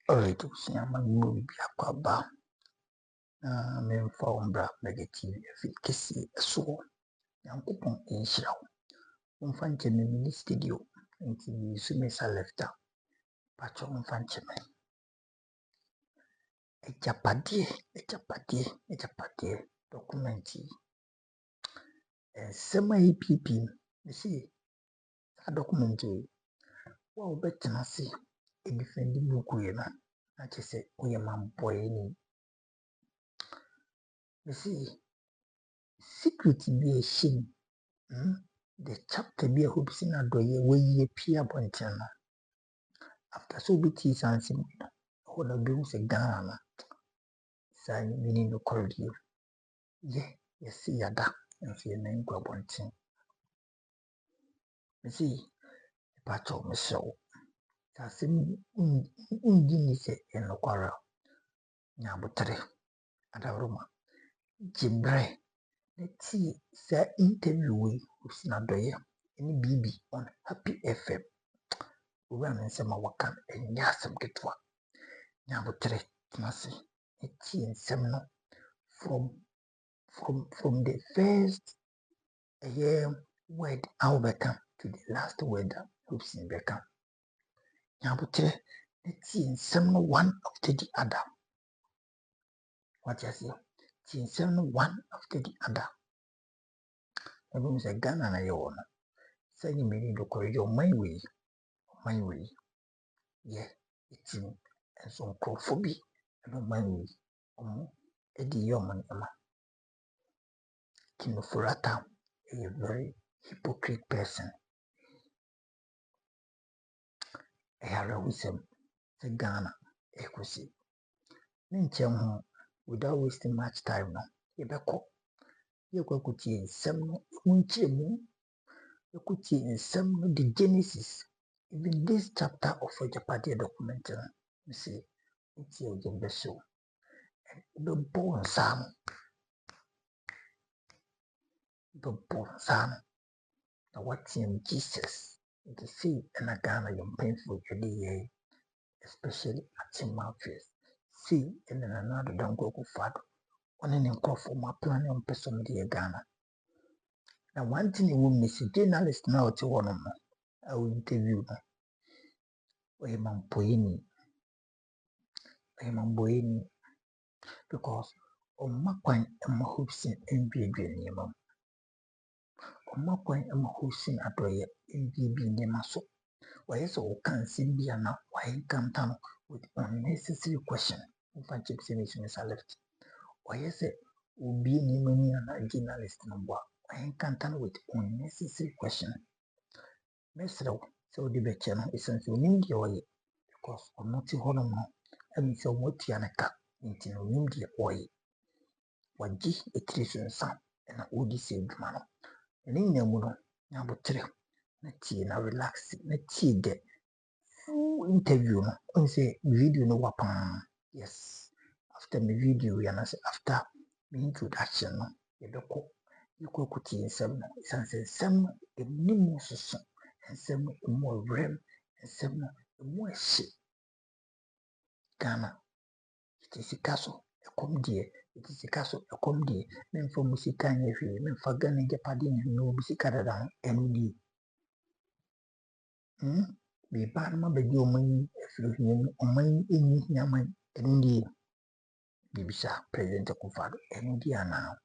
Alright, see, I'm a movie aquaba. Men for bra negative efficacy so. Yankupon in show. Unfancheme in studio. Until you see me left. Patch unfancheme. Agyapade documenti. Sema NPP. You see, a documentary. Well, better not see. A defending book, I just say, oh, your man boy. You see, secret be a shame. The chapter be a Hopeson Adorye where ye peer bonchana. After so be tea something, hold a beam say Ghana. Sign meaning no cordial. Ye, you see a da, and see a name go bonching. You see, a patch of me show. Tassim Undinise and no quarrel. Nabutre, Adaruma. Jibre, let's see, sir interview with Hopeson Adorye. Any BB on Happy FM. Run and some wakan and yasam getwa. Nabutre, Nasi, a tea and seminal from the first word Alberta to the last word Hopeson Beckham. Nabutre, a tea and seminal one after the other. What you say? Tea and seminal one after the other. Everyone say Ghana na your honor. Say you may need to correct your my way. Yeah, it's in and some crowphobia and my way. Eddie Yoman Emma. Kinofurata, a very hypocrite person. A heroism, the Ghana, equity. Nincham without wasting much time now. Yebeko, you could see some munchemu, you could see some the genesis. Even this chapter of Agyapade documentary, you see, it's your show. The born son. The born son. Now what's in Jesus? You see, and a Ghana, you're painful, especially at your mouth. See, and then another don't go far. One in call for my plan on person in Ghana. Now, one thing you will miss a journalist now to one of them. I will interview them. Oye Mampoini. Because on my point, I'm Hopeson NPP name. On my point, I'm Hopeson Adorye NPP name. So, why is all can see be now? Why come down with unnecessary question? If I keep saying this, I left. Why is it? Will be any journalist number. I can't with unnecessary question. Mesro, so the better is until India oil because I'm not too hard on. I mean, so what Yanaka into India oil. What G a treason son and a woody saved man. And in the moon, number 3, Natty and I relax, Natty get full interview. On say video no weapon. Yes, after my video, and after the introduction, you could in some a minimum and some more rem and some more shit. Ghana, it is a castle, a come dear, it is a castle, a come dear, men for Musicania, men for Ghana, Agyapade, no Musicada, and be bad, my baby, your money, if you money in Yaman, and India. Bibisa President Akufo-Addo India now.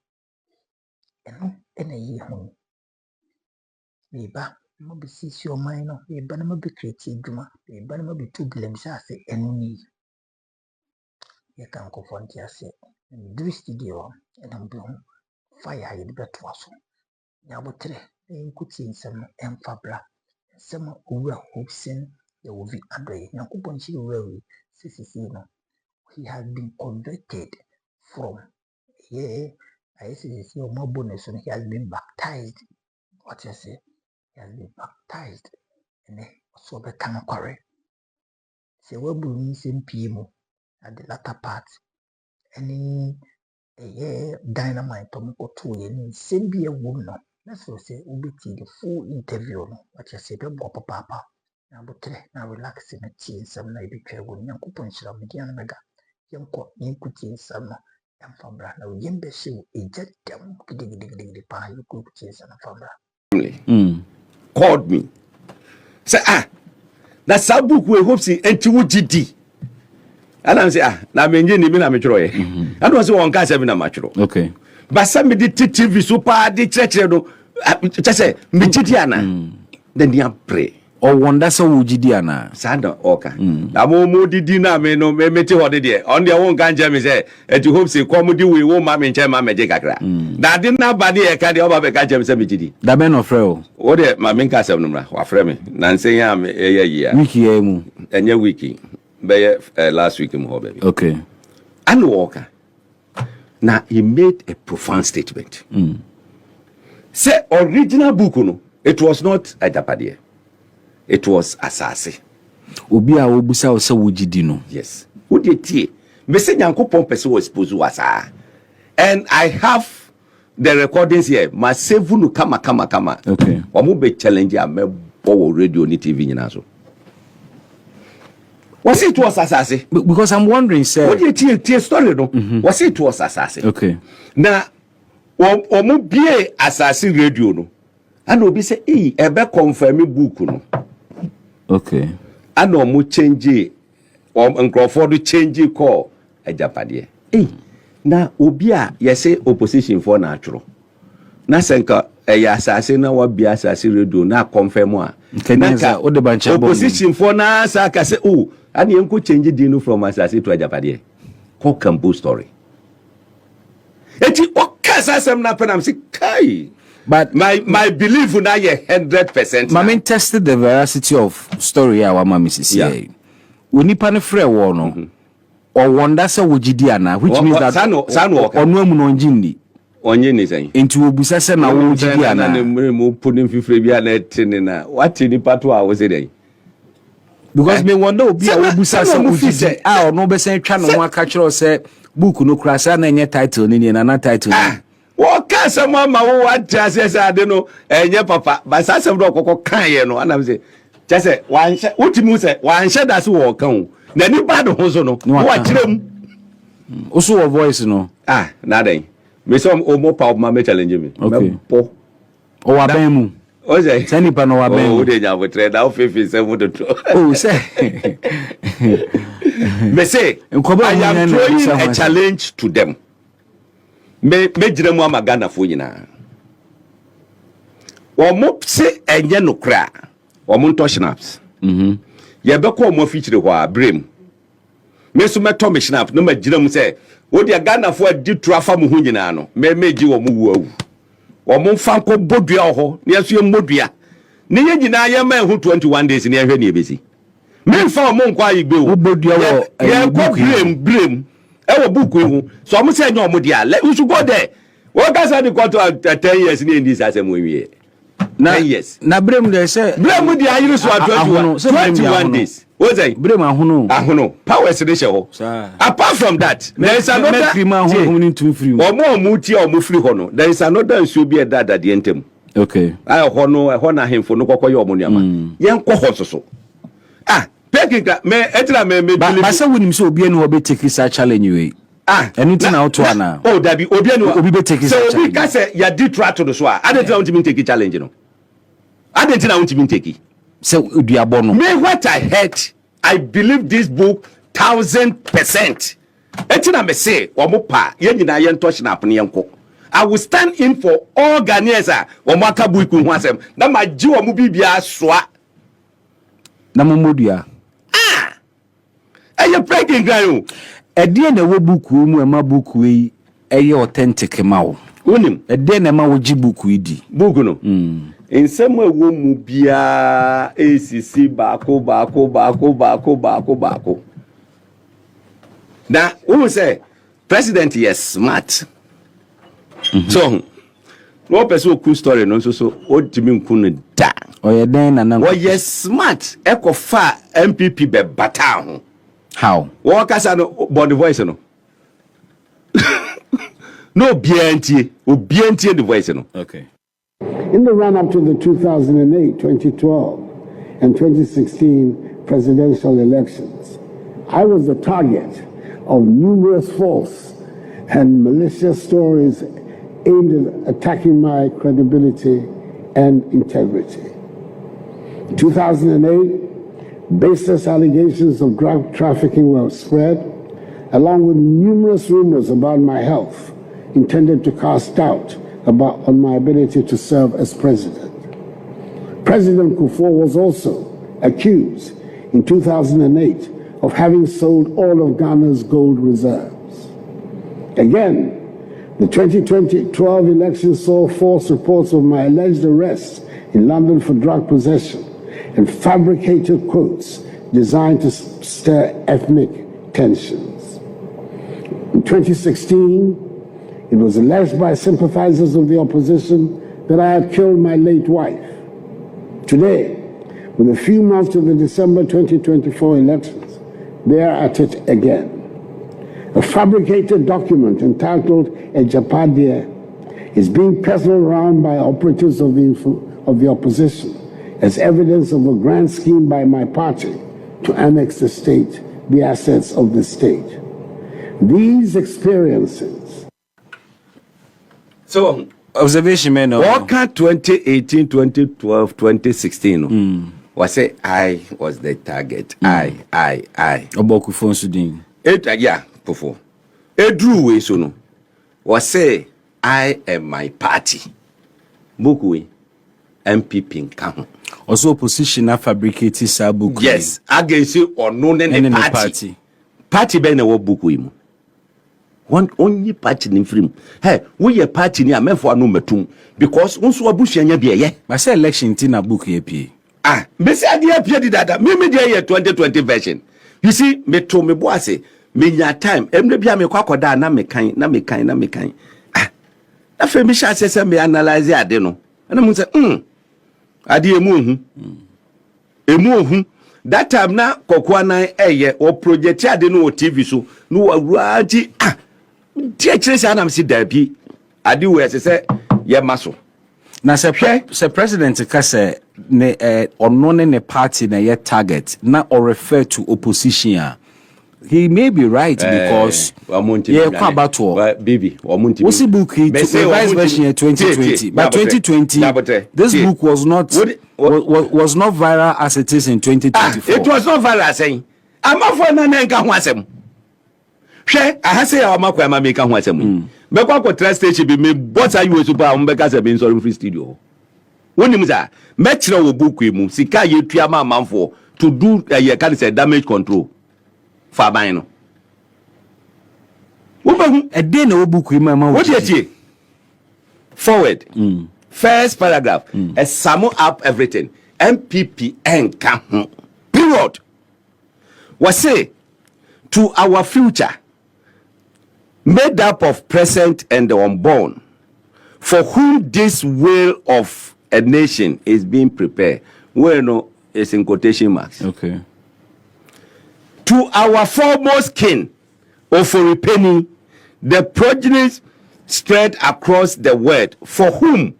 And a year home. Biba, no be sisi your mind, no, be banama be creative, be banama be 2 glimpses, I say, and you can confront yourself. And do studio, and I'm doing fire, you bet was. Yabotre, they could see some Fabra, some over Hopeson, there will be Adorye. Yakupon she will, no. He has been converted from I see more bonus and he has been baptized. What you say? He has been baptized and so become correct. Say we means in PM at the latter part. Any dynamite to go to any same be a woman. That's what say we be the full interview. What you say, the papa. na botre na relax na tie nsɛm na ebi twɛ wɔ Nyankopɔn hyira me dia no mega yɛnkɔ yɛnkutie nsɛm no yɛmfa na yɛmbɛ hyew egya dam gidigidi pa yɛkutie nsɛm na fa called me say na sabu ku Hopeson enti wo gidi ana say na menje ni bi na metwero ye ana say won ka say bi na matwero okay ba sa me di TV so pa di kyerɛkyerɛ do kyɛ sɛ me gidi ana then dia pray o wonder so wo gidi ana sanda oka na mo didi na me no me meti hode de on dia won kan je me say enti Hopeson come di we wo ma me nche ma meje kakra na de na ba de e ka de oba be ka je me say me gidi da be no frɛ o de ma me nka asɛm no mra wa frɛ me na nsen ya me eya yia wiki ya mu enye wiki be last week mu ho baby okay and walker now he made a profound statement say original book no it was not Agyapade3, it was asase obi a obusa o se wo gidi no yes wo de tie me say Nyankopɔn pese was supposed wasa and I have the recordings here ma save no kama okay omo be challenge am bo radio ni TV nyina so was it was asase because I'm wondering sir what you tie story no was it was asase okay na omo bie asase radio no and obi say ebe confirm book no okay and omo change nkrofo do change call Agyapade3 na obi a yese opposition for na atworo na senka ya asase na wa bia asase radio na confirm a nka o de bancha opposition for na sa ka say and you could change the from asase to Agyapade3 call Cambo story eti okasasem na penam say kai but my belief na ye 100%. Mama tested the veracity of story our mama Mrs. Yeah. Unipa ne frɛ wo no. Or wonder say wo gidi ana which means that onu amu no ngini. Onye ni say. Enti obusa se na wo gidi ana. Na mo pudin fifre bia na etini na. What ni pato a wo say dey. Because me wonder obi a obusa se wo gidi a ono be se twa no ho aka kyerɛ se book no kura sa na enye title ni na title ni. Wo ka sama ma wo atrase ade no enye papa ba sasem do kokko kan ye no anam se chese wan hye wotimi se wan hye da se wo kan na ni ba do ho so no wo akyerem oso wo voice no na den me so o mo pa ma me challenge me okay. Po o wa ben mu o say sani pa no wa ben o de nya botre da o fefi se mo to oh say me say I am throwing a challenge to them me jira mu amagana fo nyina o mo se enye no kra o mo nto snaps ye be ko mo feature ho a brem me so meto me snap no ma jira mu se o de Ghana fo adi trafa mu ho nyina no me gi wo mu wu awu o mo fa ko bodua ho ne aso ye modua ne ye nyina ye ma ho 21 days ne ehwe ne ebesi me fa mo nkwa igbe wo bodua wo ye brem ewo book hu so am say nyo dia we should go there what guys are the quarter 10 years ni this asem we na yes na brem dey say brem dia yiru so 21 days what say brem ahono powers dey ho apart from that there is another omo ti omo free ho no there is another nsuo bi that the entem okay I ho na hemfo no kokoye omo nuama yen kɔ ho so Pekinga me etira me ba say wonim say obi enu obi take this challenge we anything out to ana that be obi enu obi be take this challenge so we can say ya did try to do so adenti na want me take challenge no adenti na want me take say oduabo no me what I heard I believe this book 1000%. Etina me say omo pa ye nyina ye ntosh na apne yenko I will stand in for all Ghanaians omo aka buiku hu asem na ma gi omo bibia soa na momodua eye breaking ground ede na wo buku mu ema buku yi eye authentic ma wo onim ede na ma wo gi buku yi di buku no ensem ewo mu bia esisi baako na who say president is smart so no person cool story no so o timi nkunu da oye den na o yes smart ekofa NPP be bata ho how wo kasa no body voice no no obiantie the voice no okay in the run up to the 2012 and 2016 presidential elections. I was the target of numerous false and malicious stories aimed at attacking my credibility and integrity. In 2008, baseless allegations of drug trafficking were spread, along with numerous rumors about my health intended to cast doubt on my ability to serve as president. President Kufuor was also accused in 2008 of having sold all of Ghana's gold reserves. Again, the 2012 election saw false reports of my alleged arrest in London for drug possession and fabricated quotes designed to stir ethnic tensions. In 2016, it was alleged by sympathizers of the opposition that I had killed my late wife. Today, with a few months to the December 2024 elections, they are at it again. A fabricated document entitled Agyapade3 is being peddled around by operatives of the opposition as evidence of a grand scheme by my party to annex the assets of the state. These experiences. So, observation, man. Walker 2018, 2012, 2016. Was say I was the target. I. Oboku phone sudin. Yeah, before. Drew way so no. Was say I am my party. Bookwe NPP nka. Also opposition na fabricated sabuku. Yes, against you or no party. Party be na wo bookwe mu. One only party in film. Hey, we a party ni amefo anu metum because unso abusuanya bi eye. But say election tin na book ye. Me say ade apia di dada. Me dey here 2020 version. You see, me to me boase, me nya time. Emre bia me kwakoda na me kan. Na fe me sha say me analyze ade no. Na mu say, ade emu ohu. That time na kokwa na eye o project ade no o TV so. No awura ti Tia chese anam si dabi ade we se ye maso na se president ka se ne ono ne party na ye target na or refer to opposition. He may be right because yeah about baby what's the book to revised version 2020 but 2020 this book was not viral as it is in 2024. It was not viral saying amafo na nka ho asem hwe ahase ya makwa ma meka ho asem be kwa trust station bi me bota you super am be ka se be sorry free studio wonim za me kire wo book mu sika ye tua ma manfo to do ye can say damage control for ban no wo ba hu e dey na wo book mu ma what you forward first paragraph sum up everything NPP enka ho period we say to our future made up of present and the unborn, for whom this will of a nation is being prepared. Well, no, it's in quotation marks. Okay. To our foremost kin, Oforipeni, the progenies spread across the world, for whom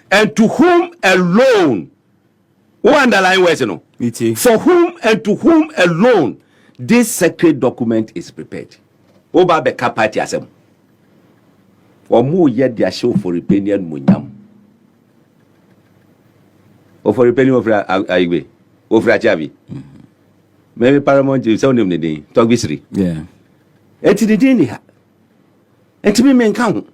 and to whom alone, who underline words, you know? For whom and to whom alone this sacred document is prepared. Oba be kapati asem. Omu ye dia show for repenian munyam. O for repeni ofra aigbe. Ofra chavi. Maybe paramount you sound him the day. Talk bisri. Yeah. Enti the day ni ha. Enti me menka ho.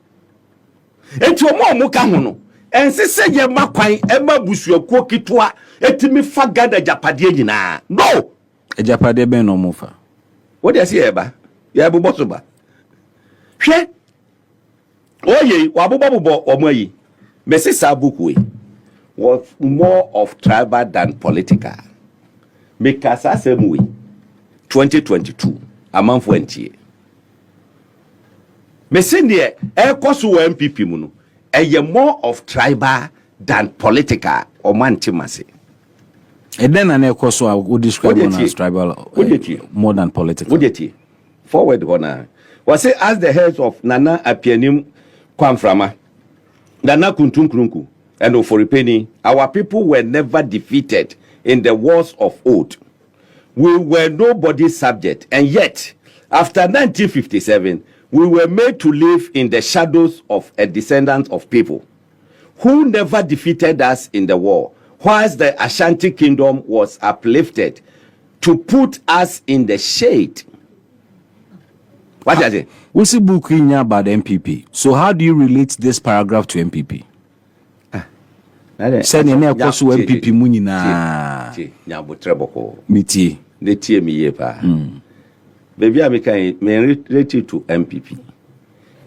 Enti omo ka ho no. Ense se ye makwan e ma busuakuo kitwa enti me fa gada Agyapade nyina. No. Agyapade ben no mofa. What do you say eba? Ya bu boso ba. Hwe. Oye, wa bu bobo omo yi. Me se sa book we was more of tribal than political. Me kasa same way. 2022 amanfo antie. Me se ne e koso wa NPP mu no. Eye more of tribal than political o mantimase. And then an equal would describe as tribal more than political. Would forward honor. Was it as the heads of Nana Apianim Kwamframa, Nana Kuntunkrunku, and Oforipeni, our people were never defeated in the wars of old. We were nobody's subject, and yet, after 1957, we were made to live in the shadows of a descendant of people who never defeated us in the war, whilst the Ashanti Kingdom was uplifted to put us in the shade. What does it? We see book in about NPP. So how do you relate this paragraph to NPP? Send in there because NPP money na. Nyabo treboko. Miti. They tear me yepa. Baby, I make related to NPP.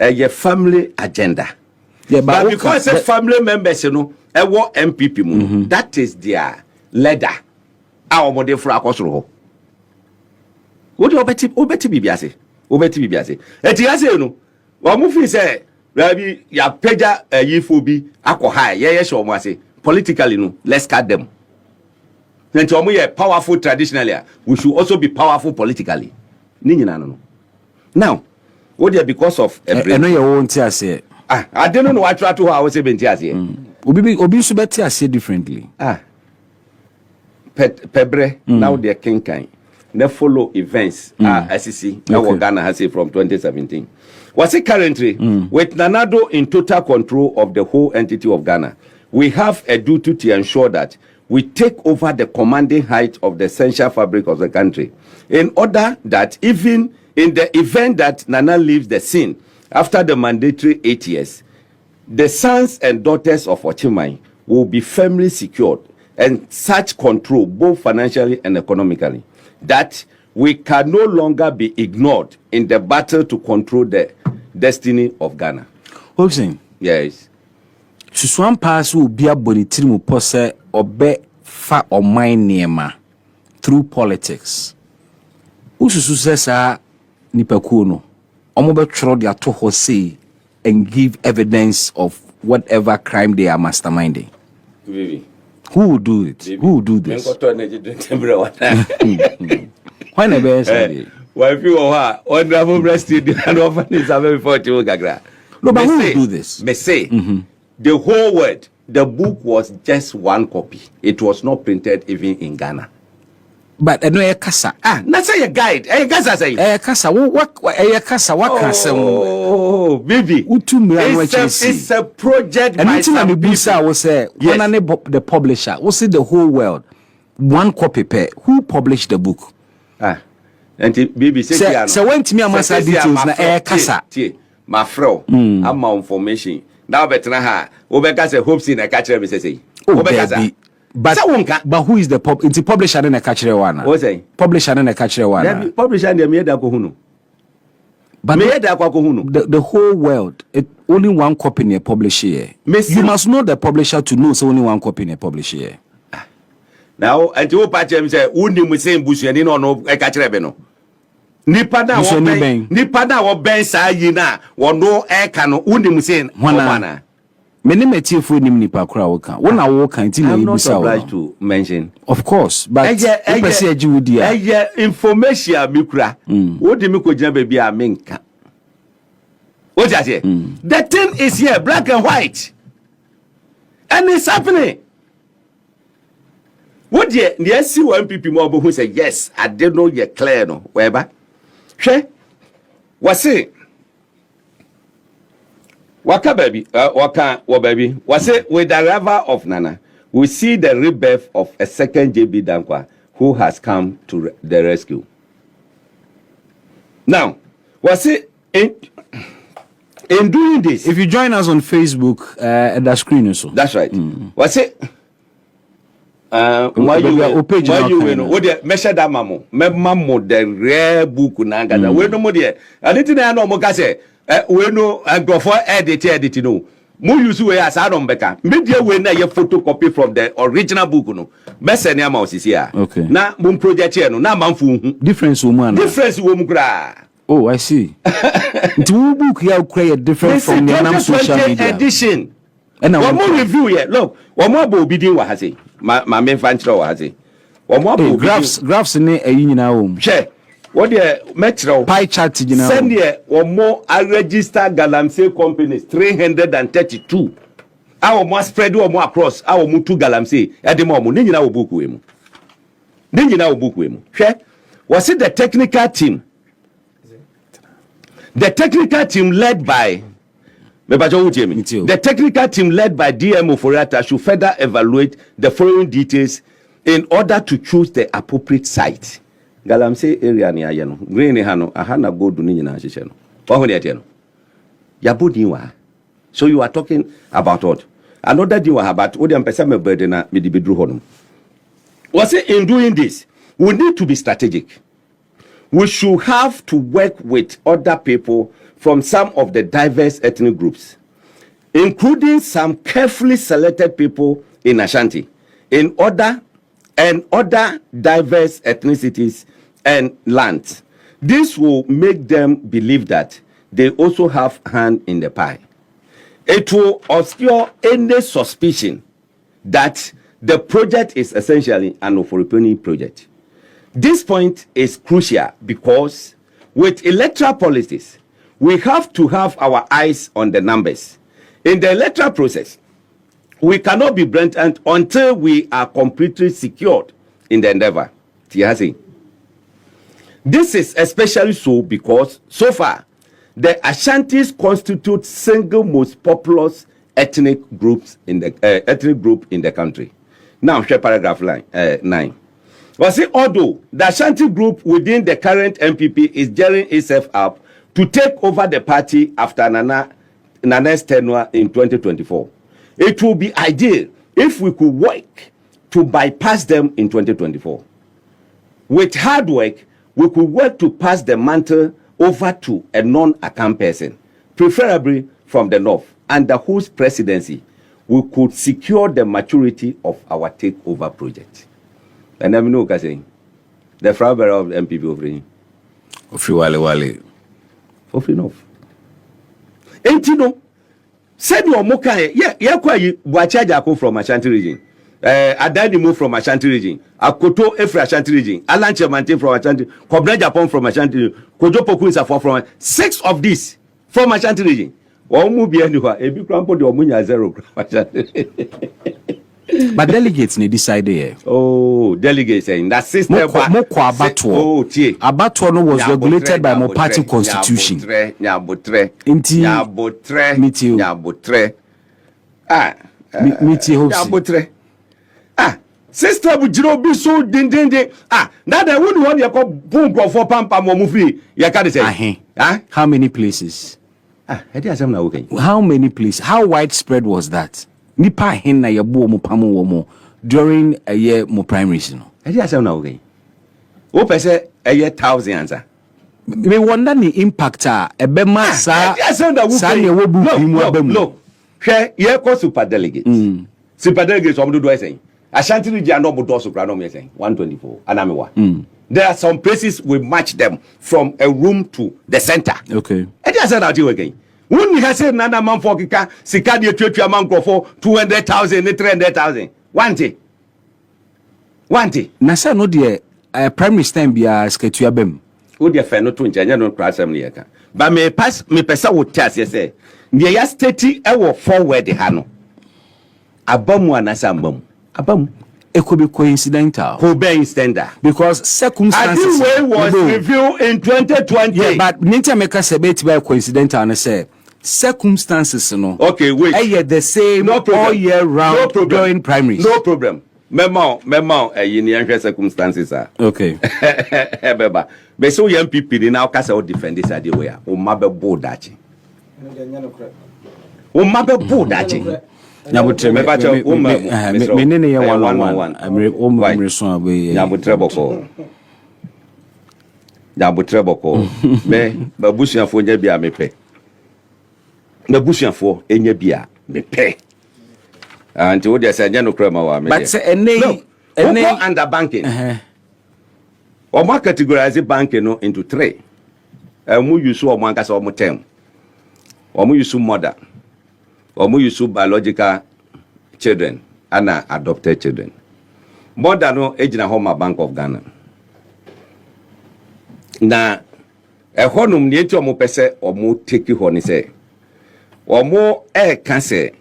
A family agenda. Yeah, but because a family members, you know, a war NPP, that is their leader. Our model for our coastal. What do you bet? Obeti bibiase. Obeti bibiase. Etiase, you know. What movie say? Rabbi, ya peja yifobi ako high. Yeah, sure, mo say. Politically, no. Let's cut them. Then to we are powerful traditionally. We should also be powerful politically. No. Now, what do you because of I know you won't say. I don't know what I try to how I was saying here. Obi subeti say differently. Pebre now they king kind. They follow events SEC now Ghana has it from 2017. Was it currently with Nanado in total control of the whole entity of Ghana? We have a duty to ensure that we take over the commanding height of the essential fabric of the country, in order that even in the event that Nana leaves the scene after the mandatory 8 years, the sons and daughters of Ochimai will be firmly secured and such control both financially and economically that we can no longer be ignored in the battle to control the destiny of Ghana. Hopeson. Yes. Suswan pass will be a bonitirimu pose obe fa or mine niema through politics. Ususu sesa nipakuno. Omobe tro dia to say and give evidence of whatever crime they are masterminding. Really? Who will do it? Baby. Who will do this? Why never say? Why if you are on the breasted and often is a very 40 gagra. No, but who will do this? May say the whole word, the book was just one copy. It was not printed even in Ghana. But I know a casa. That's a guide. A casa say. A casa. What? A casa. What casa? Oh, baby. It's a project. And it's not the Busa was say. Yes. When the publisher was it the whole world. One copy per. Who published the book? And baby say. So when to me, I must have details. Na a casa. My fro. I'm my information. Now better ha. Obeka say Hopeson a catcher me say. Obeka. But who is the it's the publisher and a catcher one? What say? Publisher and a catcher one. Publisher and the Meda Kohuno. But the whole world, only one copy in a publisher. You must know the publisher to know so only one copy in a publisher. Now, and you patch him say, Undi Muslim Bush and no a catcher beno. Nipada or Ben Sayina, or no air cano, Undi Muslim, one. Many material for him nipa kura woka. When I walk until I'm not obliged to mention. Of course, but information mikura. What do you mean baby aminka? What I say? The thing is here, black and white. And it's happening. What the NPP NPP more who say yes, I didn't know you're clear no. Wherever. She was it? Waka baby, baby. Was it with the arrival of Nana? We see the rebirth of a second JB Dankwa who has come to the rescue. Now, was it in doing this? If you join us on Facebook, at the screen also. That's right. Was it? Why you measure that mamo the rare book nanga. We no more there. I didn't know more say. We know and go for edit no. Mo use we as Adam Beka. Media we na your photocopy from the original book no. Best any amount is here. Okay. Na mon project here no. Na manfu. Difference woman. Difference woman kra. Oh, I see. The book here create different from the social media edition. And one more review here. Look, one more bo bidin wa hase. My main fanchro wa hase. One more bo graphs ne eyi nyina home. Share. What the metro pie chart you know send here or more I register galamsey companies 332. Our more spread or more across our mutu galamsey at the moment. Nina will book him. Ninjina obukwemu. Was it the technical team? The technical team led by the technical team led by DMO Foriata should further evaluate the following details in order to choose the appropriate site. Galamsey area ni ayeno. Green hano ahana go do ni na hihye no. Wahoni atieno. Yabodiwa. So you are talking about what? Another thing about what am pesa me burden na me di bedru hono. Was it in doing this, we need to be strategic. We should have to work with other people from some of the diverse ethnic groups, including some carefully selected people in Ashanti, in other diverse ethnicities and lands. This will make them believe that they also have hand in the pie. It will obscure any suspicion that the project is essentially an Oforiponi project. This point is crucial because with electoral policies, we have to have our eyes on the numbers. In the electoral process, we cannot be blatant until we are completely secured in the endeavor. This is especially so because so far, the Ashantis constitute single most populous ethnic group in the country. Now, share paragraph 9. Was it although the Ashanti group within the current NPP is gearing itself up to take over the party after Nana's tenure in 2024, it will be ideal if we could work to bypass them in 2024. With hard work, we could work to pass the mantle over to a non-account person, preferably from the north, under whose presidency we could secure the maturity of our takeover project. And I know what saying. The flower of MPP over Wale. For enough. Ain't you know? Said you moka yeah kwa Wachaja come from Ashanti region. Adani move from Ashanti region. Akoto Efra Ashanti region. Alan Chemante from Ashanti. Kobna Japan from Ashanti region. Kojo Poku is from 6 of these from Ashanti region. Omu bi anywhere. Ebi krampo de omunya 0 But delegates need decide here. Oh, delegates saying that system. Abattoir no was regulated by my party constitution. Nyabotre. Sister would be so din. Now they wouldn't want you call boom for pampa momufi. You can't say. How many places? How many places? How widespread was that? Nipa henna ya bo mo pamo wo mo during a year mo primaries no. O pese a year 1,000 answer. Me wonder ni impact ebe ma sa ne wo bu mu abam. Look. Here ko super delegates. Super delegates omo do saying. Ashanti region no do super no me saying 124 anamewa. There are some places we match them from a room to the center. Okay. I just said that you again. When you have said nana man for kika sikadi etuatua man for 200,000 300,000 one day na say no de primary time bia skatua bem wo de fe no to nchanya no krasam ne yeka ba me pesa wo tias say ne ya state e wo forward ha no abamu anasa mbam abamu it could be coincidental. Because circumstances was reviewed in 2020. Yeah, but Ninja Meka Sebet by coincidental and say circumstances no. Okay, wait. The same all year round during primaries. No problem. Memo yini circumstances are. Okay. Beba. Be so young people now kasa o defend this idea where o mabe bold dachi. O mabe bold dachi. Nyabutre menene ya 111 amre so abe Nyabutre boko me babusuafo nya bia mepe babusuafo enya bia mepe anti wo dey say nya no krama wa me but say ene under banking o ma categorize banking no into 3 mu use o mo ankasa o mo term o mo use mother or more use biological children and adopted children. More than no age na home Bank of Ghana. Na honum ni eti omo pese omo take ho ni se. Omo kan se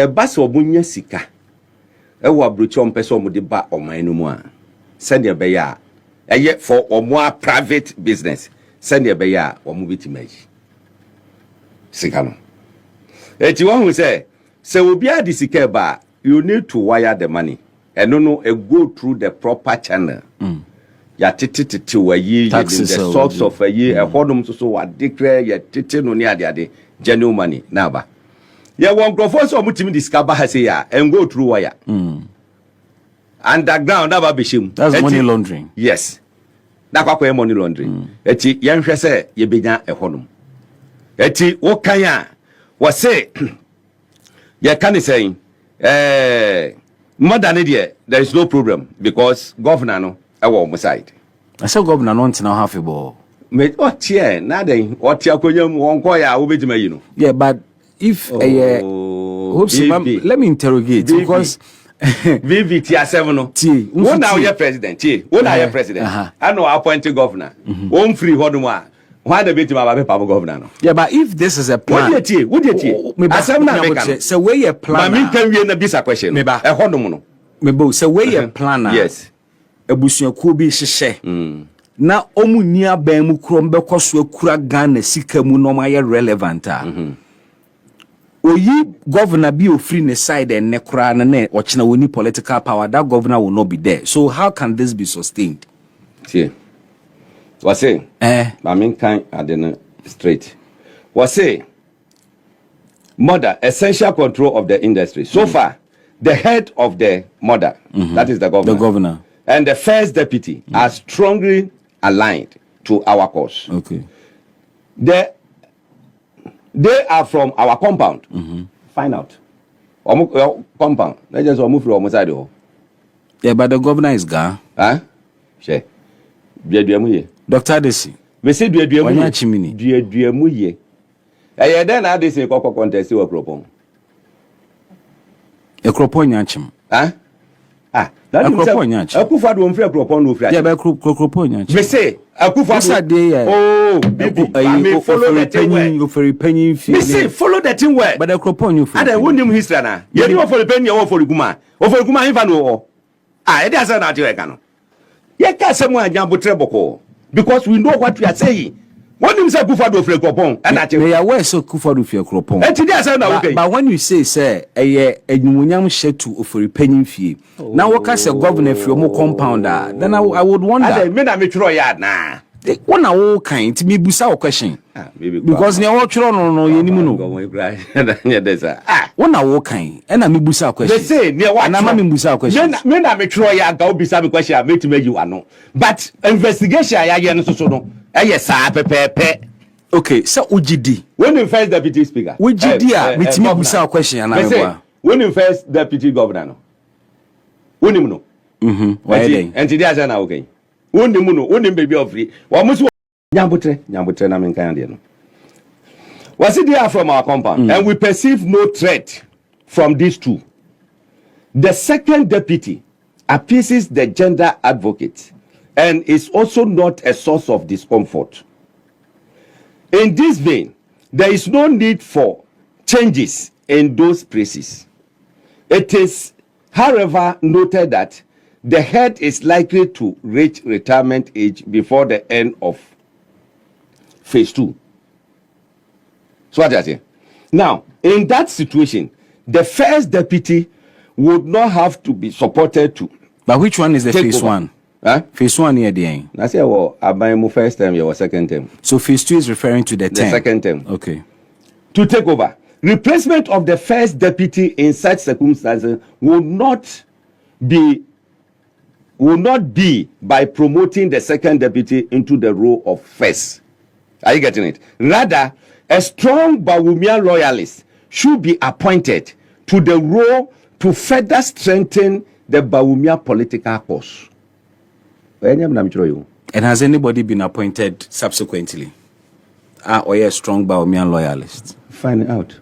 basa omo nya sika. Wo abrochi omo pese omo de ba oman no mu a. send your beya. And yet for or more private business, send your beya or move it image. Sikano. Et you want to say, so will be a disikeba, you need to wire the money and no go through the proper channel. Ya titi were ye the source of a year, a hodum so what declare ya titi no near the genuine money. Naba. Ya won't go for so much in discover has here and go through wire. Underground, never be shim. That's money laundering. Yes. That's what money laundering. Eti, young say, ye be a hodum. Eti, what can ya was say, ya can say, more than idiot, there is no problem because governor no. Side. I said governor not now half a ball. Nothing. What you know. Yeah, but if Hopeson, let me interrogate because VVT7 one now your president. One now your president. I know appointed governor. One free hoduma. Why the bit of governor? Yeah, but if this is a plan, what you so where you plan? I mean, can we end this question? Maybe a hodomono. Maybe so where you plan? Yes. Ebusuakuo bi hyehyɛ na omu nia ban mu krom bekoso akura Ghana sika mu no ma ye relevant oyi governor bi ofri ne side and ne kura na o chena woni political power, that governor will not be there. So how can this be sustained? See, what say I mean kind adena straight what say mother essential control of the industry so far the head of the mother that is the governor and the first deputy are strongly aligned to our cause. Okay. They are from our compound. Find out. Compound. Let's just move from side. Yeah, but the governor is gone. Huh? Sure. Dr. Adesi. We say do you then I say contest you propon. A cropon yachim. Huh? That Akufo do free propon no free. Yeah, be cropon yachim. We say Akufo follow the thing where you for penny fee. We say follow the thing where. But the cropon you for. And won him history na. You know for the penny or for the guma. Or for the guma even no. It doesn't not you can. Ye ka someone Agyapade3 boko because we know what we are saying. When you say Akufo do free propon and that you are so Akufo do free propon. But when you say enyunyam shetu ofori penny fee. Now what can say governor free mo compounder then I would wonder. Me na me tro yard na. One all kind to me busa question. Because near what no you know. One all kind and I me busa question. They say near what and I me busa question. Me na me tro yard go bisa me question me to make you ano. But investigation ya no so no. Yes, pepe. Okay, so UGD. When the first deputy speaker. UGD with me busa question and I when the first deputy governor no. When him no. Why then? And today I na okay. When baby of free. What must Agyapade3 na men kan no. Was it there from our compound and we perceive no threat from these two. The second deputy appeases the gender advocate and is also not a source of discomfort. In this vein, there is no need for changes in those places. It is, however, noted that the head is likely to reach retirement age before the end of phase 2. So what I say? Now, in that situation, the first deputy would not have to be supported to. But which one is the phase over. 1? Huh? Phase 1 here the end. I say, well, I first term, your second term. So phase 2 is referring to the term. Second term. Okay. To take over. Replacement of the first deputy in such circumstances will not be by promoting the second deputy into the role of first. Are you getting it? Rather, a strong Bawumia loyalist should be appointed to the role to further strengthen the Bawumia political cause. And has anybody been appointed subsequently? Or a strong Bawumia loyalist? Find it out.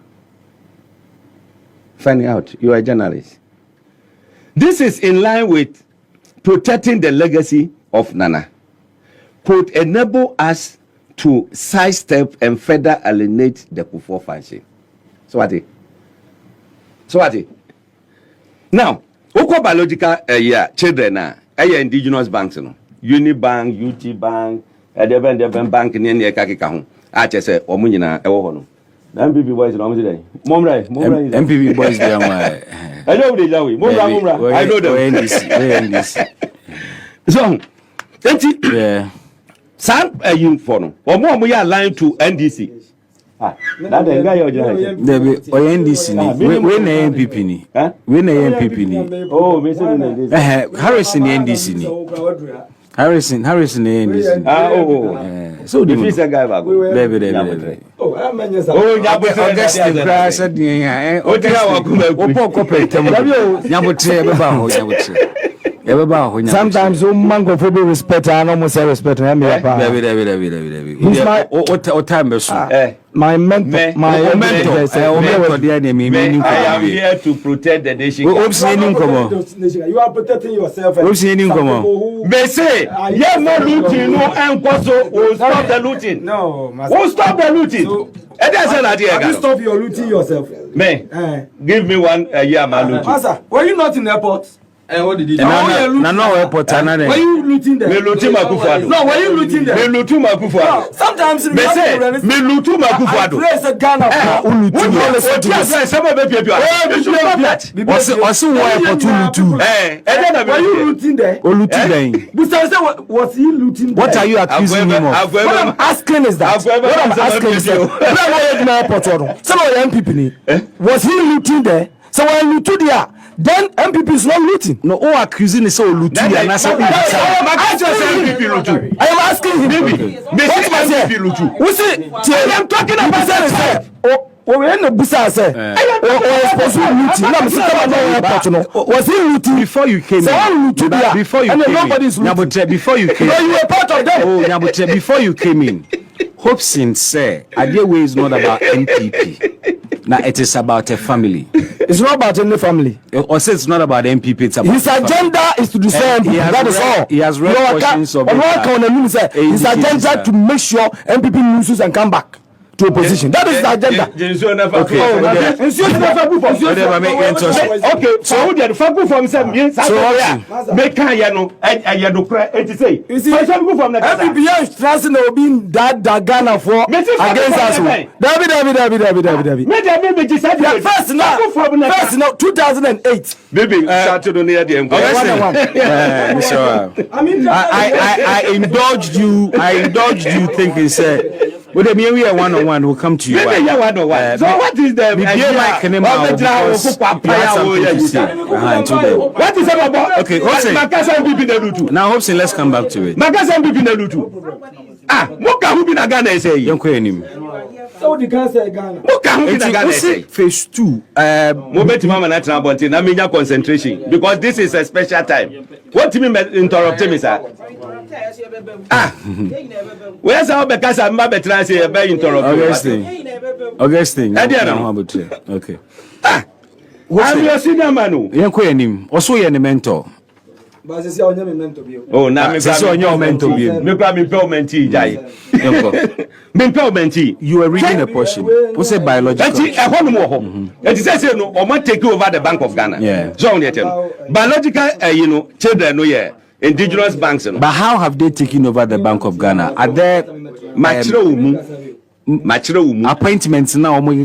Find it out. You are a journalist. This is in line with protecting the legacy of Nana. Could enable us to sidestep and further alienate the Kufuor function. So what? Now, biological children indigenous banks no Unibank, UT Bank, Devon Bank in the Kakika. I just say, Omunina, Ewono. MPP boys, MPP boys, they are I know they know. I know them. So, yeah. Some you follow. Or more, we are lying to NDC. That the guy or NDC. When NPP ni. When NPP ni. Oh, Mr. Harrison NDC. Harrison NDC. Oh. So the visa guy back. Oh, August crash at the sometimes mango for be respect and almost respect my mentor I am here to protect the nation. You are protecting yourself. They say yeah no looting no enquaso will stop the looting. No, who stop the looting? You stop your looting yourself. Man, give me 1 year man looting. Master, were you not in the airport? What did you do? No airport. Were you looting there? Me looting Makufuado. No, were you looting there? Me looting Makufuado. Sometimes me say me looting Makufuado. I praise a Ghana for looting. Some of them were you looting there? Was he looting there? What are you accusing him of? What I'm asking is that. What I'm asking is that. Was he looting there? So when you looting there, then MPP is not looting. No, all accusing is all looting. I am asking him. What was it? What's it? I am talking about that. Oh, we no busa say. Oh, supposed to looting. No, was he looting before you came in? Before you came. No, you were part of them. Oh, Nyabotre, before you came in, Hopeson said, Adye is not about NPP. Now it is about a family. It's not about any family. Or say it's not about NPP. It's about his agenda is to destroy NPP. That is all. He has read portions of it. His agenda to make sure NPP loses and come back to opposition. That is the agenda. Okay. So who the fuck from some years? So make it say. You see, NPP is trying to be that Ghana for against us. David. First now 2008. Baby, started on near the I indulged you. Thinking, say. But the mere one-on-one will come to you. So what is the what is about? Okay, now Hopeson, let's come back to it. Moka who be na Ghana say. So the can say Ghana. Moka who be na Ghana say. Phase 2. Mobeti mama na transporting na media concentration because this is a special time. What do you mean interrupt me, sir? Where's our Bekasa Mba say be interrupt? Augustine. Okay. I'm your senior man. Yanko enim. Also ye mentor. Oh, now me you were reading a portion. What's a biological? It says no, or take over the Bank of Ghana. Yeah. So biological, children, no, yeah, indigenous banks. But how have they taken over the Bank of Ghana? Are there appointments now? They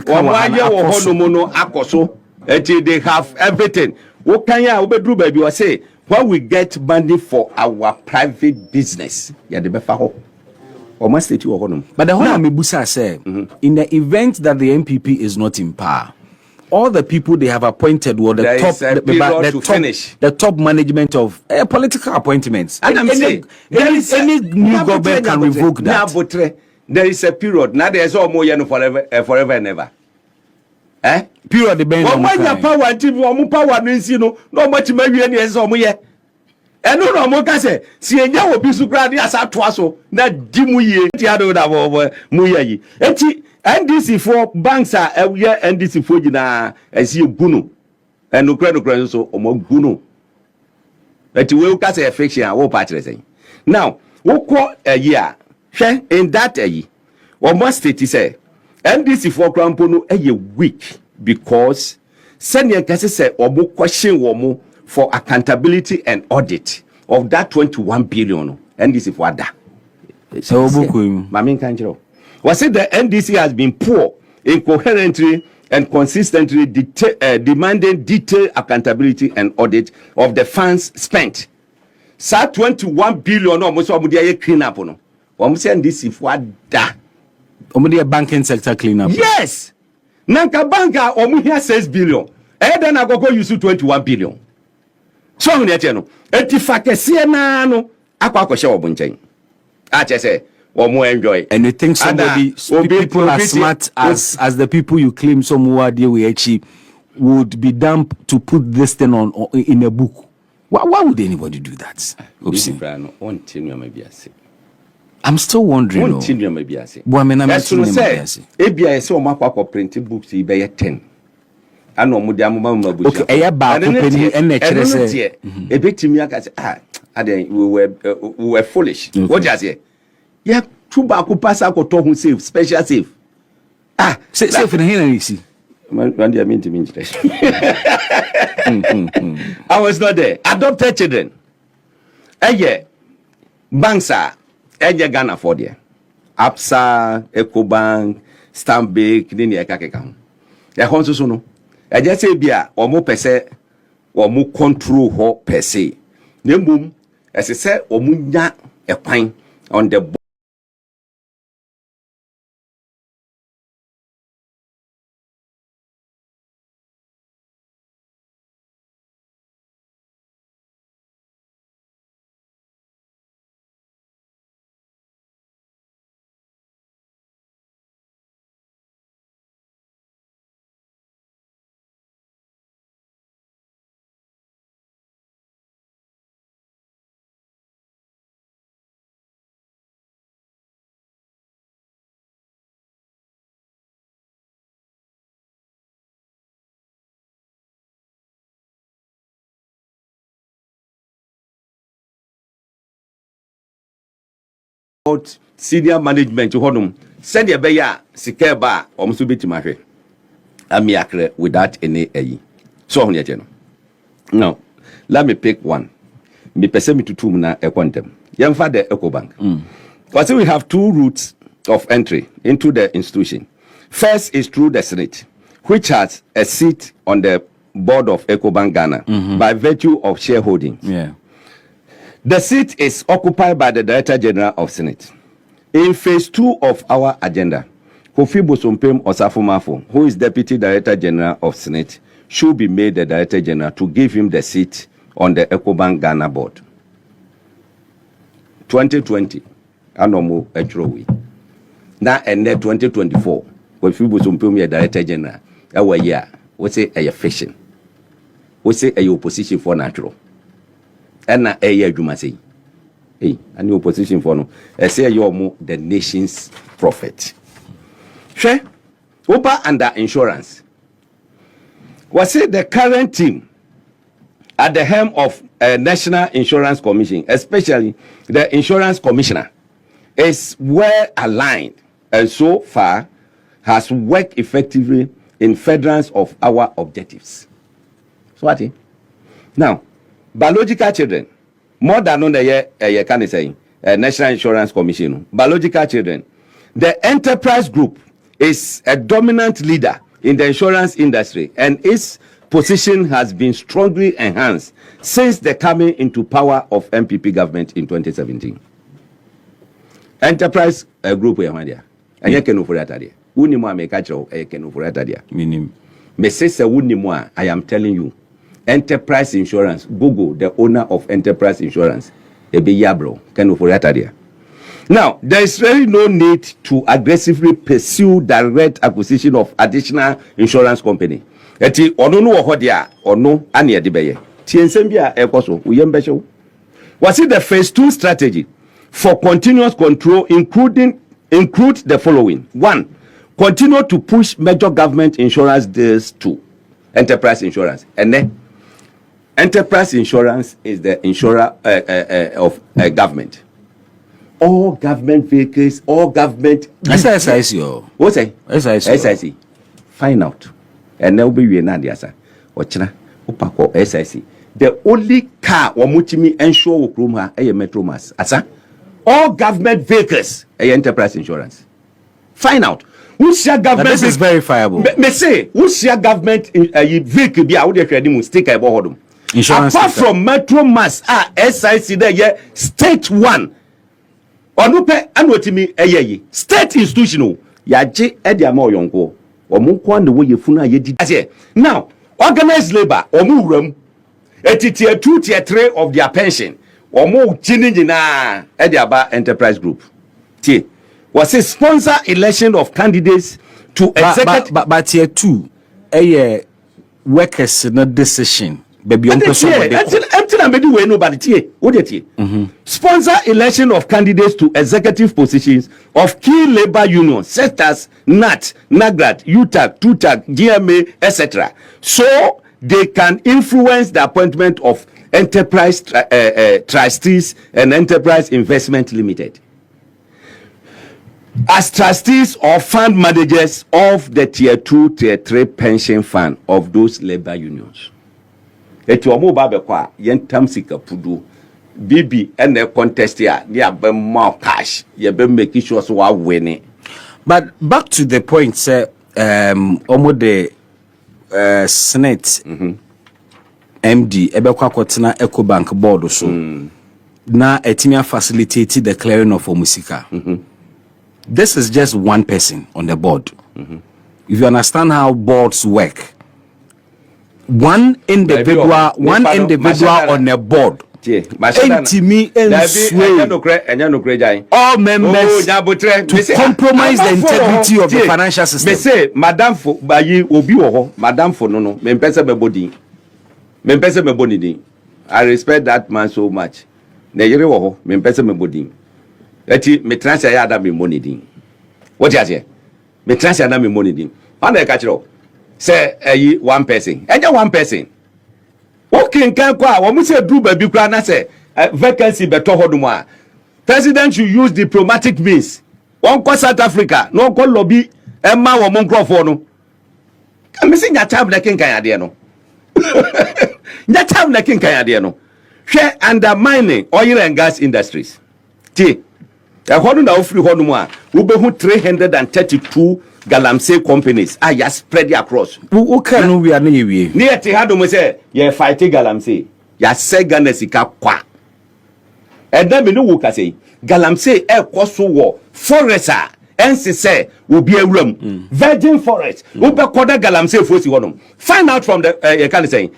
have everything. What can you baby? I say. When we get money for our private business, yeah, the befa almost state you are. But the whole Amibusa said, in the event that the NPP is not in power, all the people they have appointed were the top management of political appointments. And any new government can revoke that. There is a period. Now there is all more forever and ever. Period depend on power and power means no much maybe any as on ye. And no more can say, see a young will be so glad as I twasso, that Jimuye, the other Muye. NDC for banks are every year NDC for Jina as you Guno and no credit so or more Guno. But you will cast a fiction, I will patch saying. Now, what call a year? In that a year, or must it say? NDC for Crampono a week because senior can say or more question for accountability and audit. of that 21 billion NDC for that. So Mamin Kanjiro. Was it the NDC has been poor, incoherently and consistently demanding detailed accountability and audit of the funds spent. Sa 21 billion almost clean up no. NDC for that. Banking sector clean up. Yes. Nanka banka here 6 billion. Then I go use 21 billion. So no. Etifakese na no akwa share obunchen. Say enjoy. And you think people as smart as the people you claim somewhere there we achieve would be dumb to put this thing on in a book? Why would anybody do that? I'm still wondering. Books be 10. And no mudia mama bush. Okay, we were foolish. What just say? Yeah, two baku pass out to save, special save. Safe in here, you see. I was not there. Adopted children. Banks are Ghana for there. Absa, Ecobank, Stanbic, Nini Akakam. Ya honso sono. I just say bia or more per se or more control ho per se. Nembum, as I said, or munya a pine on the senior management to honum send your beya sikeba or musubiti mafe amiakre without any so on yet. Now let me pick one. Me pesemi to two na quantum. Young father Ecobank. Because we have two routes of entry into the institution. First is through the Senate, which has a seat on the board of Ecobank Ghana by virtue of shareholding. Yeah. The seat is occupied by the Director General of Senate. In phase 2 of our agenda, Kofi Bosompem Osafo-Mafo, who is Deputy Director General of Senate, should be made the Director General to give him the seat on the Ecobank Ghana board. 2020, Anomo Etrowi. Now, and then 2024, Kofi Bosompem is Director General. Our year, we say a fiction. We say a opposition for natural. And na year you must say. Hey, a new opposition for no. I say you're more the nation's prophet. Sure. Opa under insurance. Was it the current team at the helm of National Insurance Commission, especially the insurance commissioner, is well aligned and so far has worked effectively in furtherance of our objectives. So what? Now, biological children, more than on the year can say National Insurance Commission, biological children, the enterprise group is a dominant leader in the insurance industry, and its position has been strongly enhanced since the coming into power of NPP government in 2017. Enterprise group we are there. And you can over that. Unimwa me catch you can over that. Minim. Me say unimwa. I am telling you. Enterprise Insurance, Google, the owner of Enterprise Insurance, Ebe Yabro, can over that. Now, there is really no need to aggressively pursue direct acquisition of additional insurance company. Eti onono ohodia ono ani edibeye. Tiensembia ekoso uyembesho. Was it the phase 2 strategy for continuous control include the following? 1, continue to push major government insurance deals to enterprise insurance. And then enterprise insurance is the insurer of government. All government vehicles, all government. SIC. What's it? SIC. Find out. And now be we na dia sa. Ochina upako SIC. the only car wamutimi ensure wokroma eye metro mass asa all government vehicles enterprise insurance. Find out who share government. This is verifiable. Me say who share government vehicle be how they trade mu sticker ebo hodum. Insurance apart sticker. from metro mass SIC there ye state one onupe anotimi eye state institutional yaje e dia ma oyonko omunko and wo yefunu ayedi. Now organized labor omuwuram tier 2 tier 3 of their pension omo chini na e dia ba enterprise group tie was a sponsor election of candidates to executive but tier 2 workers no decision baby on person sponsor election of candidates to executive positions of key labor unions such as NAT, NAGRAT, UTAG, TUTAG, GMA, etc. So they can influence the appointment of enterprise trustees and enterprise investment limited as trustees or fund managers of the tier 2 tier 3 pension fund of those labor unions. Eti omo ba be kwa yentam sika pudu bibi ene contest ya dia be more cash ye be make sure so wa win. But back to the point say omo the Senate MD ebe kwa kotena Ecobank board so na etimia facilitate the clearing of omusika. This is just one person on the board. If you understand how boards work, one individual on a board all members to compromise the integrity of the financial system. Me say madam for bayi obi wo madam for no me pese me bodi I respect that man so much. Na yere wo me pese me bodi eti me transfer ya da me money din what you say me transfer na me money din and I catch it say one person eja one person okay kan kwa wo mu say do ba bi kra na say vacancy beto hodum a president should use diplomatic means one ko South Africa no ko lobby e ma wo mo nkrofo no kan me say nya tab na ken kan ade no nya tab na ken kan ade no hwe undermining oil and gas industries ti according to free honum a we be 332 galamsey companies ya spread across who can we are na yewie ni eti hado mo say ye fight galamsey ya se Ghana sika kwa eda me no wo ka say galamsey koso wo forest ense say obi awuram virgin forest wo be koda galamsey fosi honum find out from the you can say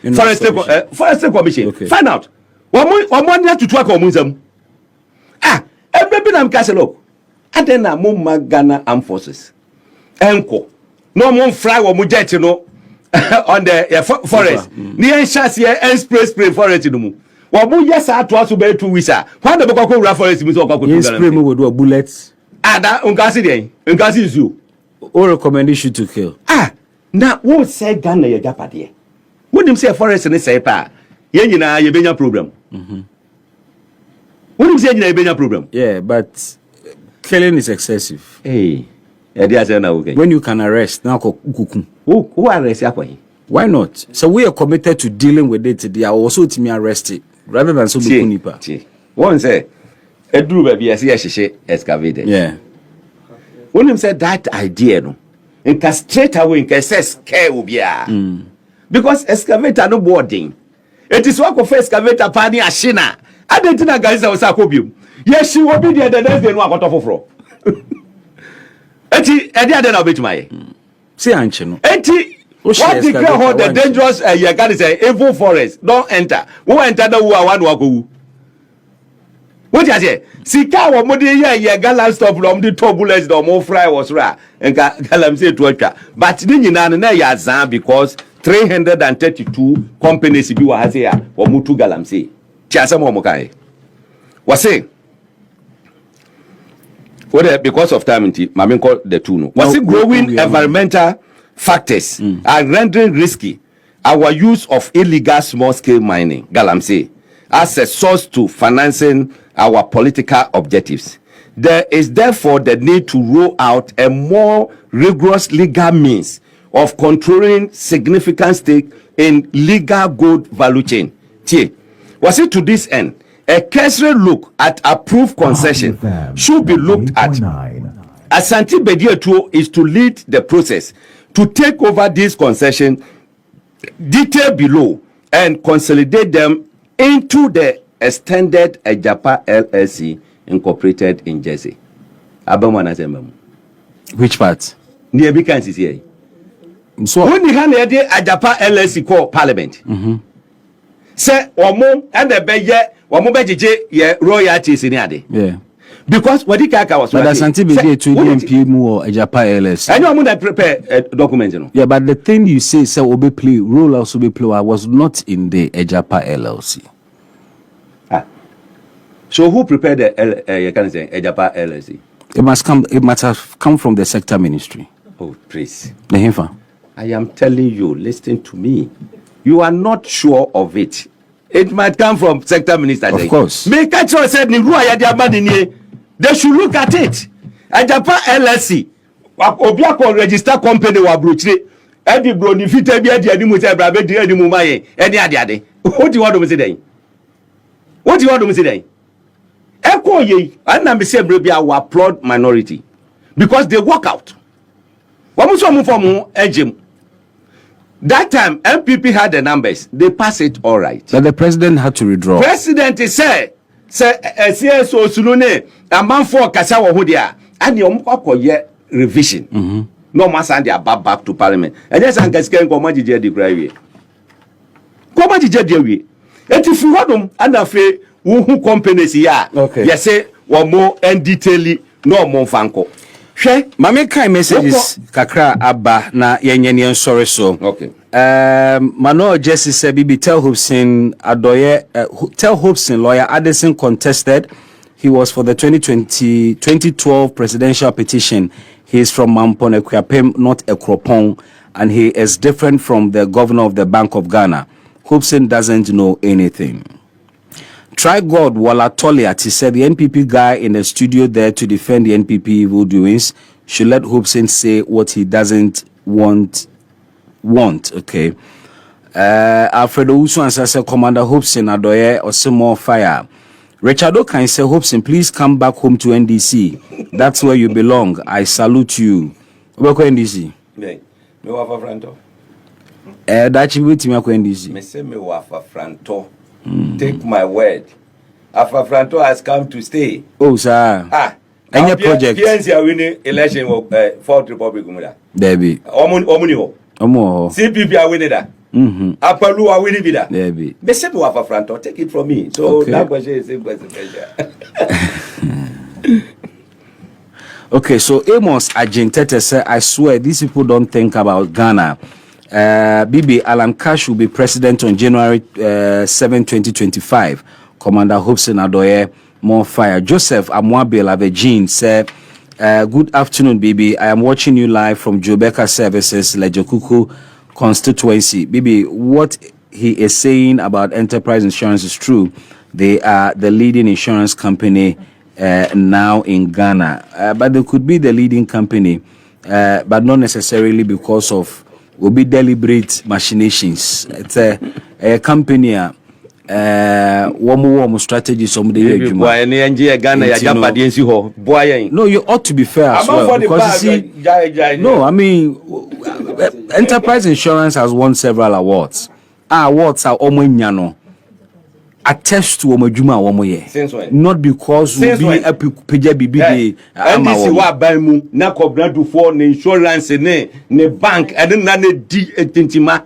forest commission okay. Find out wo nya tutu aka omunzam everybody am kase look adena mo magana armed forces enko no mo fry wo mo jet no on the forest ni en chase en spray forest no mu wo mo yesa ato aso be 2 weeks when the boko ko forest mi so ko to spray mo with bullets ada unkasi dey unkasi is you or recommendation to kill na wo say Ghana ye Agyapade wo nim say forest ni say pa ye nyina ye benya problem what is the problem? Yeah, but killing is excessive. Hey, when you can arrest, now who arrest you? Why not? So we are committed to dealing with it. They are also to me arrested rather than so nipa. One say, a drew baby as she excavated. Yeah. When him said that idea, no, and straight away in says care will be because excavator no boarding. It is work of excavator pani ashina. I didn't know guys that was a cobium. Yes, she will be there the next day. No, I got off of Eti, I didn't know bit my. See, Anchino. Eti, what declare how the dangerous you can say evil forest don't enter. Who enter the one wago? What you say? Sika wa modi ye gala stop from the turbulence the more fry was ra and galam say to work. But ni nyina na ya zan because 332 companies bi wa ha say ya wa mutu galam say. Was saying because of time Mamin called the two was it growing environmental factors are rendering risky our use of illegal small scale mining galamsey as a source to financing our political objectives. There is therefore the need to roll out a more rigorous legal means of controlling significant stake in legal gold value chain Was it to this end? A cursory look at approved concession should be looked at. Asante Bediatuo is to lead the process to take over these concessions detailed below and consolidate them into the extended Agyapa LLC incorporated in Jersey. Which part? Near Kansas here. So when you have the Agyapa LLC called Parliament, say Omo and the Beye, Omo Beje, yeah, royalties in Yadi. Yeah. Because what the Kaka was, but Asante Bediatuo NPP more Agyapa LLC. I know I'm going to prepare a document, you know. Yeah, but the thing you say, Obe play role also be play was not in the Agyapa LLC. So who prepared the Agyapa LLC? It must have come from the sector ministry. Oh, please. I am telling you, listen to me. You are not sure of it. It might come from sector minister. Of course. Make sure said they should look at it. Agyapa LLC. Obiako register company wa brochire. Edi broni fite bi edi animu te brabe di animu maye. Edi ade. What do you want to say then? What do you want to say then? Eko ye, and I say I will applaud minority because they walk out. That time NPP had the numbers, they pass it all right. But the president had to withdraw. President said, CSO Sunune, a man for Kasawa Hudia, and the Omko revision. No man send their back to parliament. And yes, I'm going to come to the gravy. Come to the and if you want them, and afraid. Who companies here? Okay. Yes, say one more and detail no more fanko. She, mame kai messages kakra abba na yenyen sorry so. Okay. Mano Jesse said Bibi tell Hopeson Adorye tell Hopeson lawyer Addison contested. He was for the 2012 presidential petition. He is from Mampon Equiapem, not Ekropong, and he is different from the governor of the Bank of Ghana. Hopeson doesn't know anything. Try God Wala Toliat, he said the NPP guy in the studio there to defend the NPP evil doings should let Hopeson say what he doesn't want. Okay. Alfredo Usu answer Commander Hopeson Adorye or some more fire. Richard Okan say Hopeson, please come back home to NDC. That's where you belong. I salute you. Welcome NDC. Me wafa franto. That you with me NDC. Me say me wafa franto. Take my word. Afafranto has come to stay. Oh, sir. Any project? PNC are winning election of Fourth Republic. Debbie. Omunio. CPP are winning that. Apalu are winning that. Debbie. Me say me Afafranto. Take it from me. So okay. That question is same question. Okay, so Amos Agintete said, I swear these people don't think about Ghana. Bibi Alan Cash will be president on January 7, 2025. Commander Hopeson Adorye, more fire. Joseph Amwabil Avegin said, good afternoon, Bibi. I am watching you live from Jobeka Services, Lejokuku constituency. Bibi, what he is saying about Enterprise Insurance is true. They are the leading insurance company now in Ghana. But they could be the leading company, but not necessarily because of will be deliberate machinations. It's a company one strategy somebody no, you ought to be fair as well because you see, no, I mean Enterprise Insurance has won several awards. Awards are omo attest to omajuma omoye. Not because we be a PJBB NDC wa ban mu na kobradu for ne insurance ne bank and na ne di etintima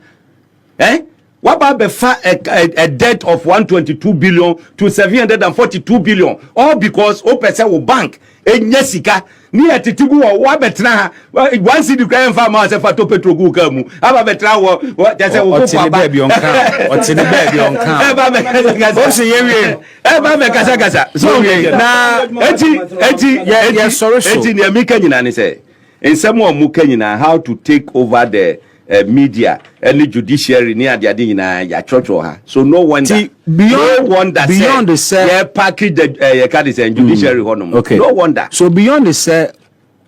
what about a debt of 122 billion to 742 billion all because o person will bank enyesika ni etitibu wa betra one city crime farmer se fato petrogu kamu aba betra wo just wo ko ba be on count o tin be on count eba me kasa o se yewe eba me kasa so na eti sorry so eti ne mi kanyina ne say ensem o mu kanyina how to take over the media and judiciary near the adina ya church or her. So no wonder beyond the say package the judiciary okay. No wonder. So beyond the say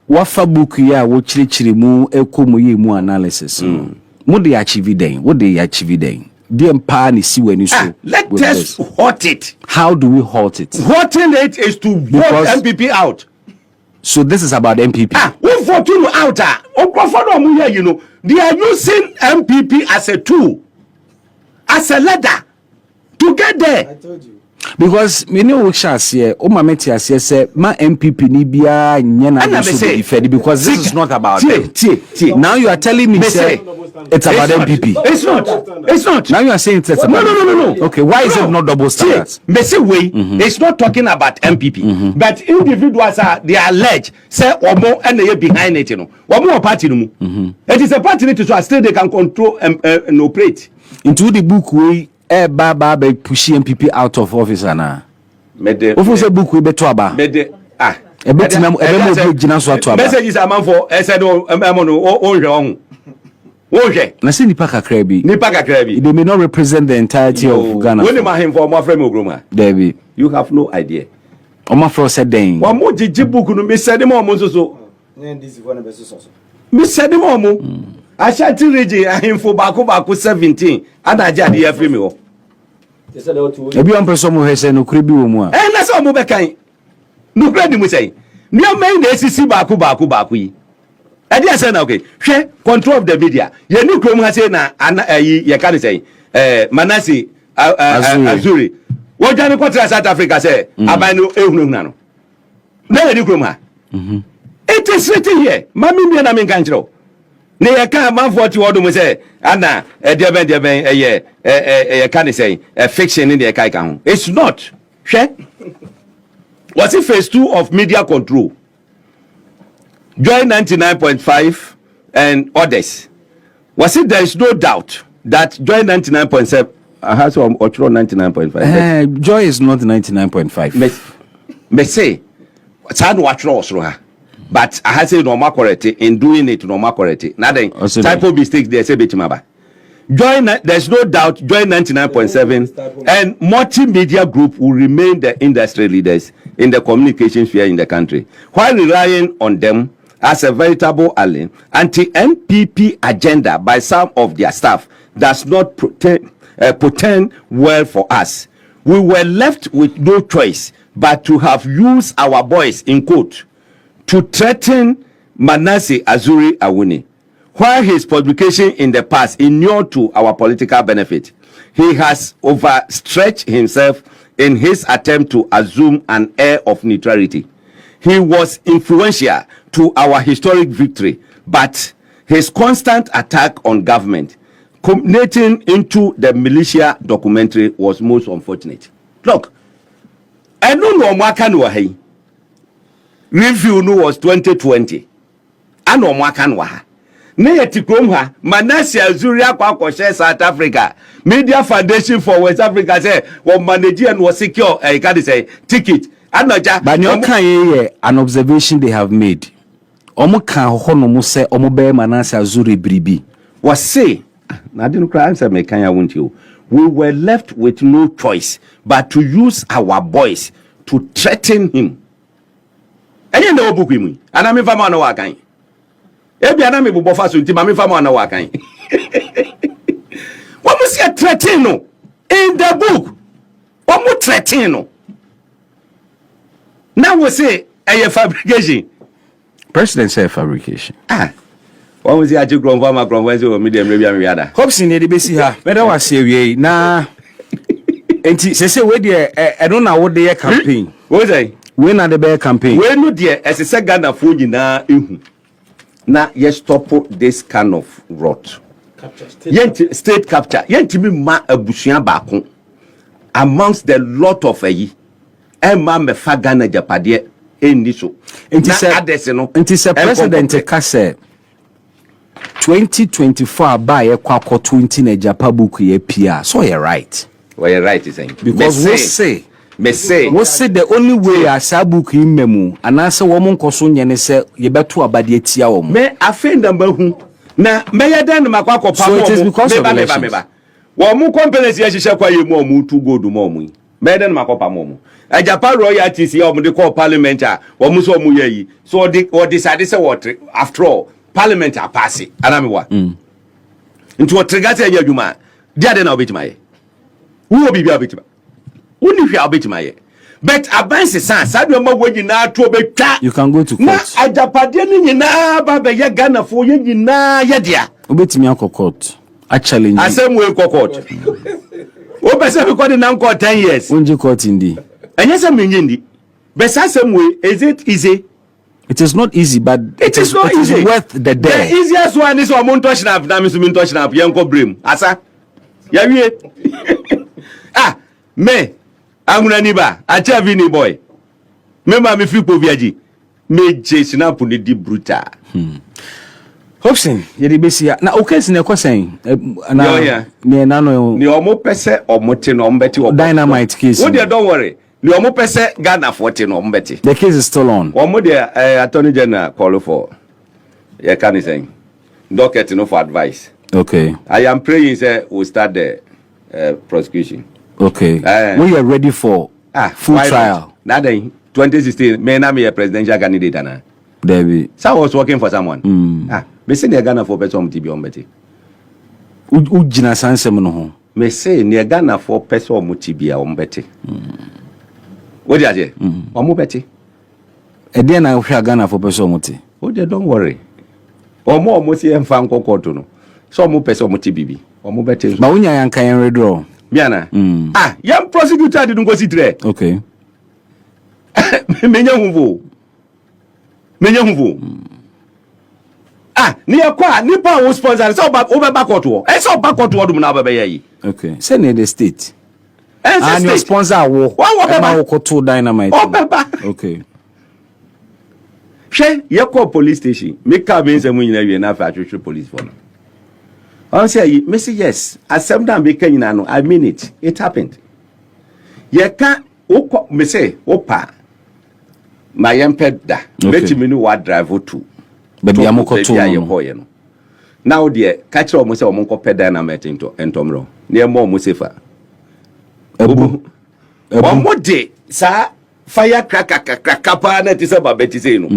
wafa book ya wo chirichiri mu ekomu ye mu analysis. Mo dey achieve den. What dey achieve den? Let us halt it. How do we halt it? Halting it is to vote MPP out. So this is about MPP. We vote you out. You know, they are using MPP as a tool, as a ladder to get there. I told you. Because many workshops here, say my MPP ni biya nyana because this is not about them. Now you are telling me say it's about MPP. It's not. It's not. Now you are saying it's about no. Okay, why is it not double standards? It's not talking about MPP, but individuals they are alleged say omo and they behind it. You know, omo party no. It is a party that so still they can control and operate. Into the book we baba push MPP out of office ana. Mede. Ofo book we beto aba. Mede. Messages are man for said na say nipa kakra bi. They may not represent the entirety of Ghana. When ma him for mo frame ogroma. Debbie. You have no idea. Oma fro said den. Wa mo jiji book no me said mo so. Me said mo. Ashanti region ahemfo baako 17 Agyapade ya free me ho. Ebi on person mo hese no kure bi wo mu a. Na so mo be kan. No kure di mo say. Me o main na esisi baako yi. E dey say na okay. Hwe control of the media. Ye ni krom ha say na ye kan say Manase Azuri. Wo jani kontra South Africa say aban no ehunu na no. Na ye ni krom ha. It is written here. Mami bi na me kan kire. Ne ye kan man 40 word mo say ana deben ye kan say fiction in the kai kan. It's not. Hwe. Was it phase 2 of media control? Join 99.5 and others. Was it there is no doubt that Joy 99.7 has or 99.5? Joy is not 99.5. Me say, sad watch also. But I have said normal correct in doing it normal correct. Nothing typo mistake there say betimaba. Joy there's no doubt Joy 99.7 and multimedia group will remain the industry leaders in the communication sphere in the country while relying on them as a veritable ally. Anti-NPP agenda by some of their staff does not portend well for us. We were left with no choice but to have used our voice in quote to threaten Manase Azuri Awuni. While his publication in the past inured to our political benefit, he has overstretched himself in his attempt to assume an air of neutrality. He was influential to our historic victory, but his constant attack on government, culminating into the militia documentary, was most unfortunate. Look, I don't know what kind of review was 2020. I know what kind of Neyetikrom Manase Azuri akwa share South Africa. Media Foundation for West Africa say we manage and was secure ticket. But you can an observation they have made. Omo kan ho no mo say omo be Manase Azuri bribi. Was say na didn't cry answer me kan ya won't you. We were left with no choice but to use our voice to threaten him. Enye na obuku mu. Ana me fama na wa kan. Ebiana me bofa so nti ma me fama na wa kan. What was he threatening no in the book? What mo threatening no? Now we say a fabrication. President say fabrication. What was he at you grown farmer grown when you medium riada? Hopeson Adorye see her. Better was say na. Enti say we there I don't know what they campaign. What say? We na the bear campaign. We no there as a Ghana for nyina ehu. Na yes stop this kind of rot. State capture. Yentimi ma abusuan baako amongst the lot of Emma me fa Ghana Agyapade eni so. Nti se president ka say 2024 ba ye kwa 20 na Agyapa book ye pia. So you're right. Well, you're right, saying. Because we say the only way asabuku imemu anase wo mo nkoso nye ne se ye beto abade atia wo mo. Me afenda mahu na me yeden makwa kopa mo. So it is because of elections. Wo mo companies ye hihye kwa ye mo mu tu gold mo mu. Me yeden makopa mo. Agyapade royalties ye mo de call parliament a wo mo so mo ye yi. So o decide say what after all parliament a pass it. Anami wa. Nti o trigger say ye adwuma. dia de na obetimaye wo bibia obetima woni hwe obetimaye but abanse san sadu ma wo nyina to obetwa you can go to court na Agyapade ni nyina ba be ye Ghana fo ye nyina ye dia obetimi akọ court a challenge asem we court o be se be ko na nko 10 years unji court indi enye se menye ndi be sa asem we is it easy? It is not easy, but it is not easy. Worth the day. The easiest one is one touch snap. Na me so me touch snap. Yanko brim. Asa. Ya wie. Me. Amuna ni ba. Acha vini boy. Me ma me fi po viaji. Me je snap ni di brutal. Hopeson, ye di besia. Na okesi ne kwesen. Na me na no. Ni omo pese omo te no mbeti obo. Dynamite case. Oh dear, don't worry. Ni omo pese Ghana 40 no mbeti. The case is still on. Omo dear Attorney General call for. You can say. Docket no for advice. Okay. I am praying say we'll start the prosecution. Okay. We are ready for full trial. Now then 2016 me na me a presidential candidate ana. Debbie. So I was working for someone. Me say near Ghana for person to be on beti. Ujina sansem no ho. Me say near Ghana for person to be on beti. What you say? Omo beti. E dey na hwe Ghana for person muti. Oh dear, don't worry. Omo si emfa nkoko to no. So omo person muti bibi. Omo beti. Ba unya yanka yen redraw. Miana. Yam prosecutor didn't go sit there. Okay. Menya huvu. Ni akwa nipa wo sponsor so back out wo. So back out wo dum na baba yi. Okay. Say near the state. And your sponsor wo. Wa ko to Dynamite. Okay. She ye call police station. Me ka be nse mu nyina wie na fa atwetwe police for no. I say me say yes. Asem da be kan nyina no. I mean it. It happened. Ye ka me say opa. My empeda. Beti me no wa drive to. Baby amoko to no. Now dear catch o mo say o mo ko peda na metinto entomro. Ne mo mo sefa. Ebu mo de sa fire cracker pa na ti say ba beti say no.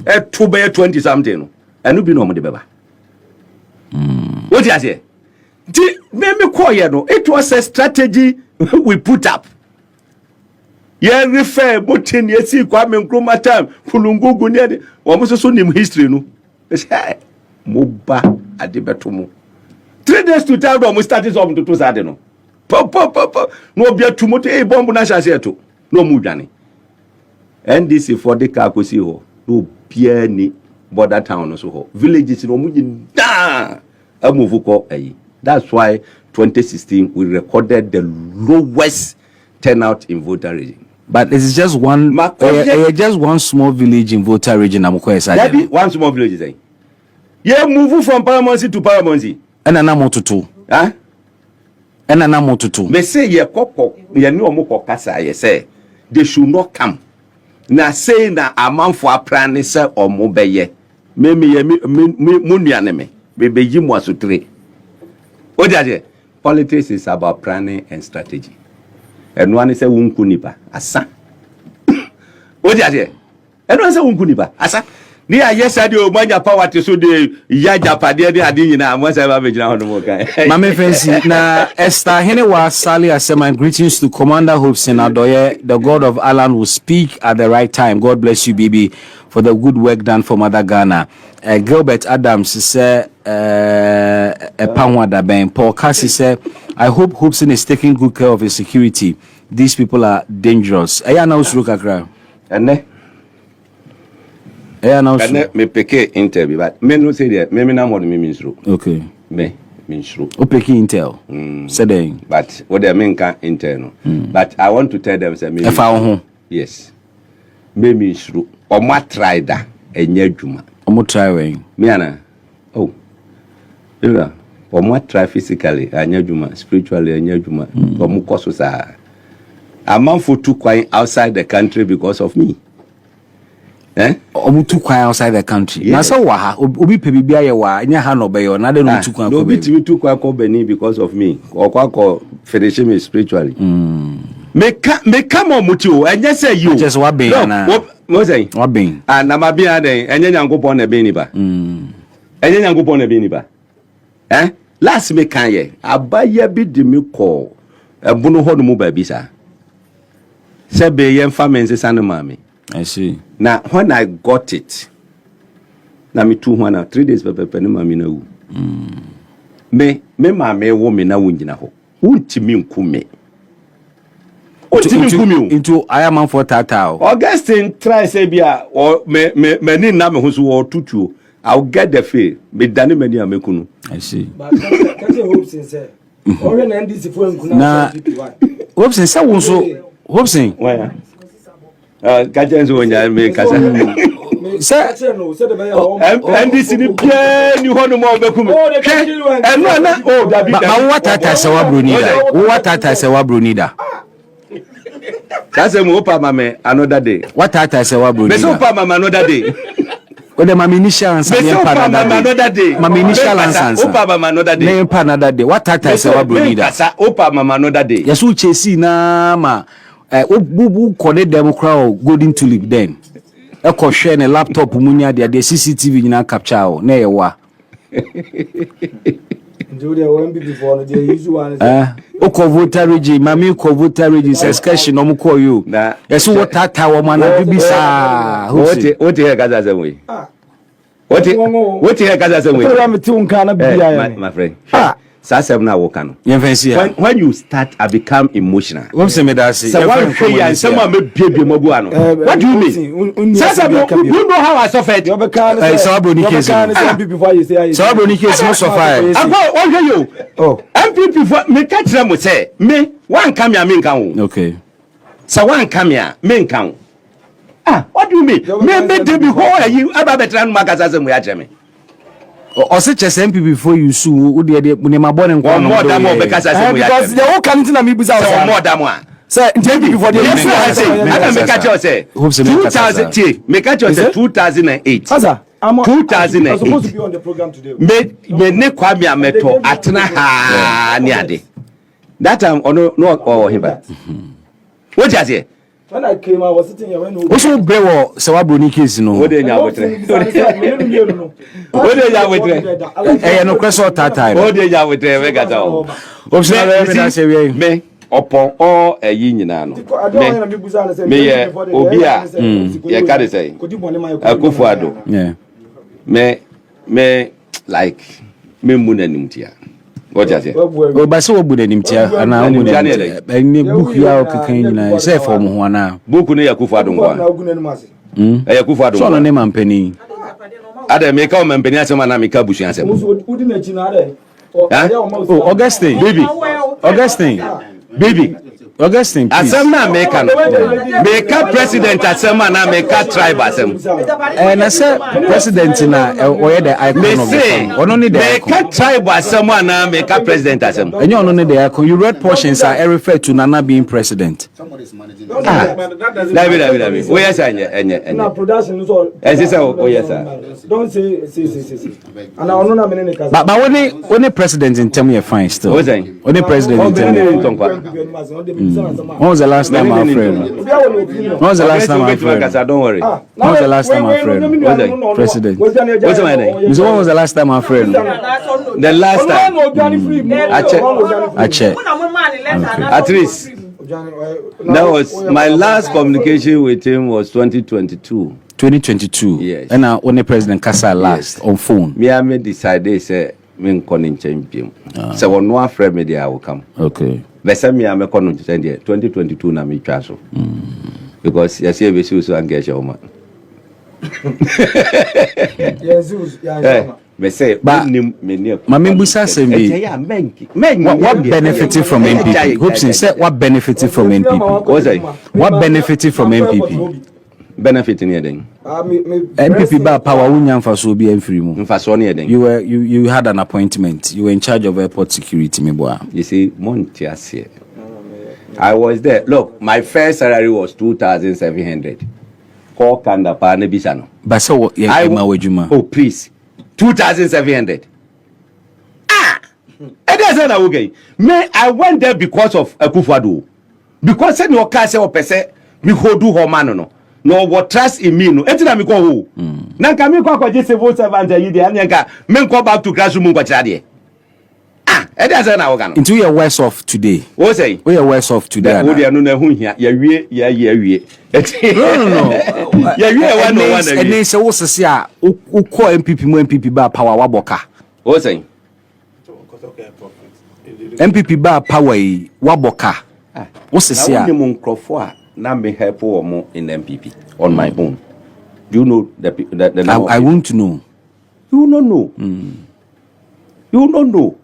E to be 20 something no. Enu bi no mo de beba. What you say? Me call you no. It was a strategy we put up. Ye refer motin ye si kwa me nkroma time kulungugu ne wo mo so nim history no. Say mo ba ade beto mo 3 days to tell them we started some to sade no. No bia tumo to bomb na shase to no mu dwane. NDC for the car kosi ho no bia ni border town no so ho villages no mu da amuvu ko ayi. That's why 2016 we recorded the lowest turnout in voter region. But this is just one just one small village in voter region Amukwesa. There be one small village is yeah, move from Paramonsi to Paramonsi. And an amotutu. Huh? And an amotutu. Me say ye koko ye no moko kasa ye say they should not come. Na say na amount for a plan is or mobeye. Me munuane me. Bebe yi mo asutre. O dia politics is about planning and strategy. And one is a wunkunipa asa. O dia and one is a wunkunipa asa. Ni ayesade o manya power to so de Agyapade3 ade nyina amwasa ba be gina hono mo kan. Mame fancy na Esther Henewa Sally Asema, greetings to Commander Hopeson Adorye. The God of Alan will speak at the right time. God bless you, baby, for the good work done for Mother Ghana. Gilbert Adams say Panwada Ben. Paul Cassie say I hope Hopeson is taking good care of his security. These people are dangerous. Aya na usuru kakra. Ene me peke intel but me no say there me na mo me minsro. Okay. Me minsro. O peke intel. Said then. But what they mean can intel no. But I want to tell them say me. Yes. Me minsro. O ma try da enye adwuma. O mo try when. Me ana. Oh. Ira. O ma try physically enye adwuma, spiritually enye adwuma. O mo koso sa. Amanfo too quiet outside the country because of me. Omu too quiet outside the country. Yes. Na so wa ha obi pe bibia ye wa nya ha no be yo na de no too quiet. No be too quiet ko Benin because of me. Okwa finish me spiritually. Me come on muti o enye say you. Just wa ben na. Mo say. Wa ben. Na ma bia den enye Nyankopon na ben ni ba. Enye Nyankopon na ben ni ba. last me kan ye abaya bi de me call ebono ho no mu ba bi sa se be ye mfa men sesa no mami. I see. Now when I got it na me 3 days pepe no mami na wu me mama wo me na wunjina ho untimi nkume into I am for tata. Augustine try say bia or me ni na me ho so wo tutuo I'll get the fee me dane mani amekunu. I see. But can you hope say or na ndc for nkuna na Hopeson say won so Hopeson why gajenzo wonya me kasa say ndc ni bia ni ho no mo obekum eno na oh dabi ma watata say wa bronida watata say wa bronida that's a mopa mama another day watata say wa bronida me so pa mama another day o de mama initial answer me pa another day mama initial answer opa mama another day me pa another day watata say wa bronida kasa opa mama another day yesu chesi na ma bu kode democrat golden tulip then e ko hwe ne laptop munya de CCTV nyina capture o na ye wa Julia NPP for the usual o ko voter regime mami ko voter regime excursion no ko you yesu watata wo mana bibisa what here gaza say we what here gaza say we program ti unka na bia my friend Sasem na woka no. When you start I become emotional. What say me that say? So one say and someone me bie mogu ano. What do you mean? Sasem you know how I suffered. Sabro case. Sabro case no suffer. Agbo one hear you. Oh. NPP for me catch them say me one come here me nkan. Okay. So one come here me nkan. What do you mean? Me dey be how you aba betra no magasa say mo ya me. Or such as NPP before you sue, would you my born and one more than because the whole country na me buza more than one. Sir, NPP for the I make catch you say 2000 make catch you say 2008. 2008. I'm supposed to be on the program today. Me ne kwame ameto atena ha ni ade. That time no him back. What you say? When I came, I was sitting here when we should be so Sabroni case no. What dey nya wetre? What dey nya wetre? Eh no question tata. What dey nya wetre we gata o. Me upon all eyi nyina no. Me ye obi a ye ka dey say. Akufo Addo. Yeah. Me like me munanim tia. What you say? O ba se obu nanim tia ana obu nanim. Ni book ya o kekan nyina say for mo ho ana. Book no Akufo Addo ngwa. Akufo Addo. So no ne mampani. Ade me ka o mampani asema na me ka busu asema. Udi na chi na ade. Oh, Augustine. Baby. Augustine. Asema meka no. Meka president asema na meka tribe asema. Na say president na oye the icon of the ono ni the meka tribe asema na meka president asema. Enyo ono ni the icon. You read portions are refer to Nana being president. Somebody's managing. David. Oh yes enye. Na production so. Say oh yes sir. Don't say. And I ono na me ne kasa. But when president in term you fine still. What saying? When president in term. When was the last time my friend? When was the last time my friend? Don't worry. When was the last time my friend? President. What's my name? When was the last time my friend? The last time. I check. At least. That was my last communication with him was 2022. 2022. Yes. And when the president Kasa last on phone. Me I made decided say me calling champion. So when no friend me there I will come. Okay. Besa me am calling 2022 na me twa so. Because you see we so engage o man. Yes, yeah. Me say Mami Busa Sembi. What benefited from NPP? Hopeson said what benefited from NPP? What benefited from NPP? Benefiting anything. NPP ba power unya mfaso bi amfiri mu. Mfaso ne anything. You had an appointment. You were in charge of airport security me boy. You see Montiasie. I was there. Look, my first salary was 2,700. Call kanda pa ne bisano. But so oh please. 2,700. And that's not okay. Me, I went there because of Akufo Addo. Because said no car say o pese me hodu ho man no what trust in me no. Etina me ko ho. Na nka me ko akwaje civil servant yi de anya nka me nko back to classroom nko kira de. e dey say na wo kan into your worse off today. Wo say we are worse off today. Wo dey no na hu hia ya wie No. ya wie one no one and then say wo sese a wo call MPP ba power wa boka. Wo say MPP ba power yi wa boka. Wo sese a na wo nkrofo a na me help wo mo in MPP on my own. Do you know the number? I want to know. You don't know. You don't know.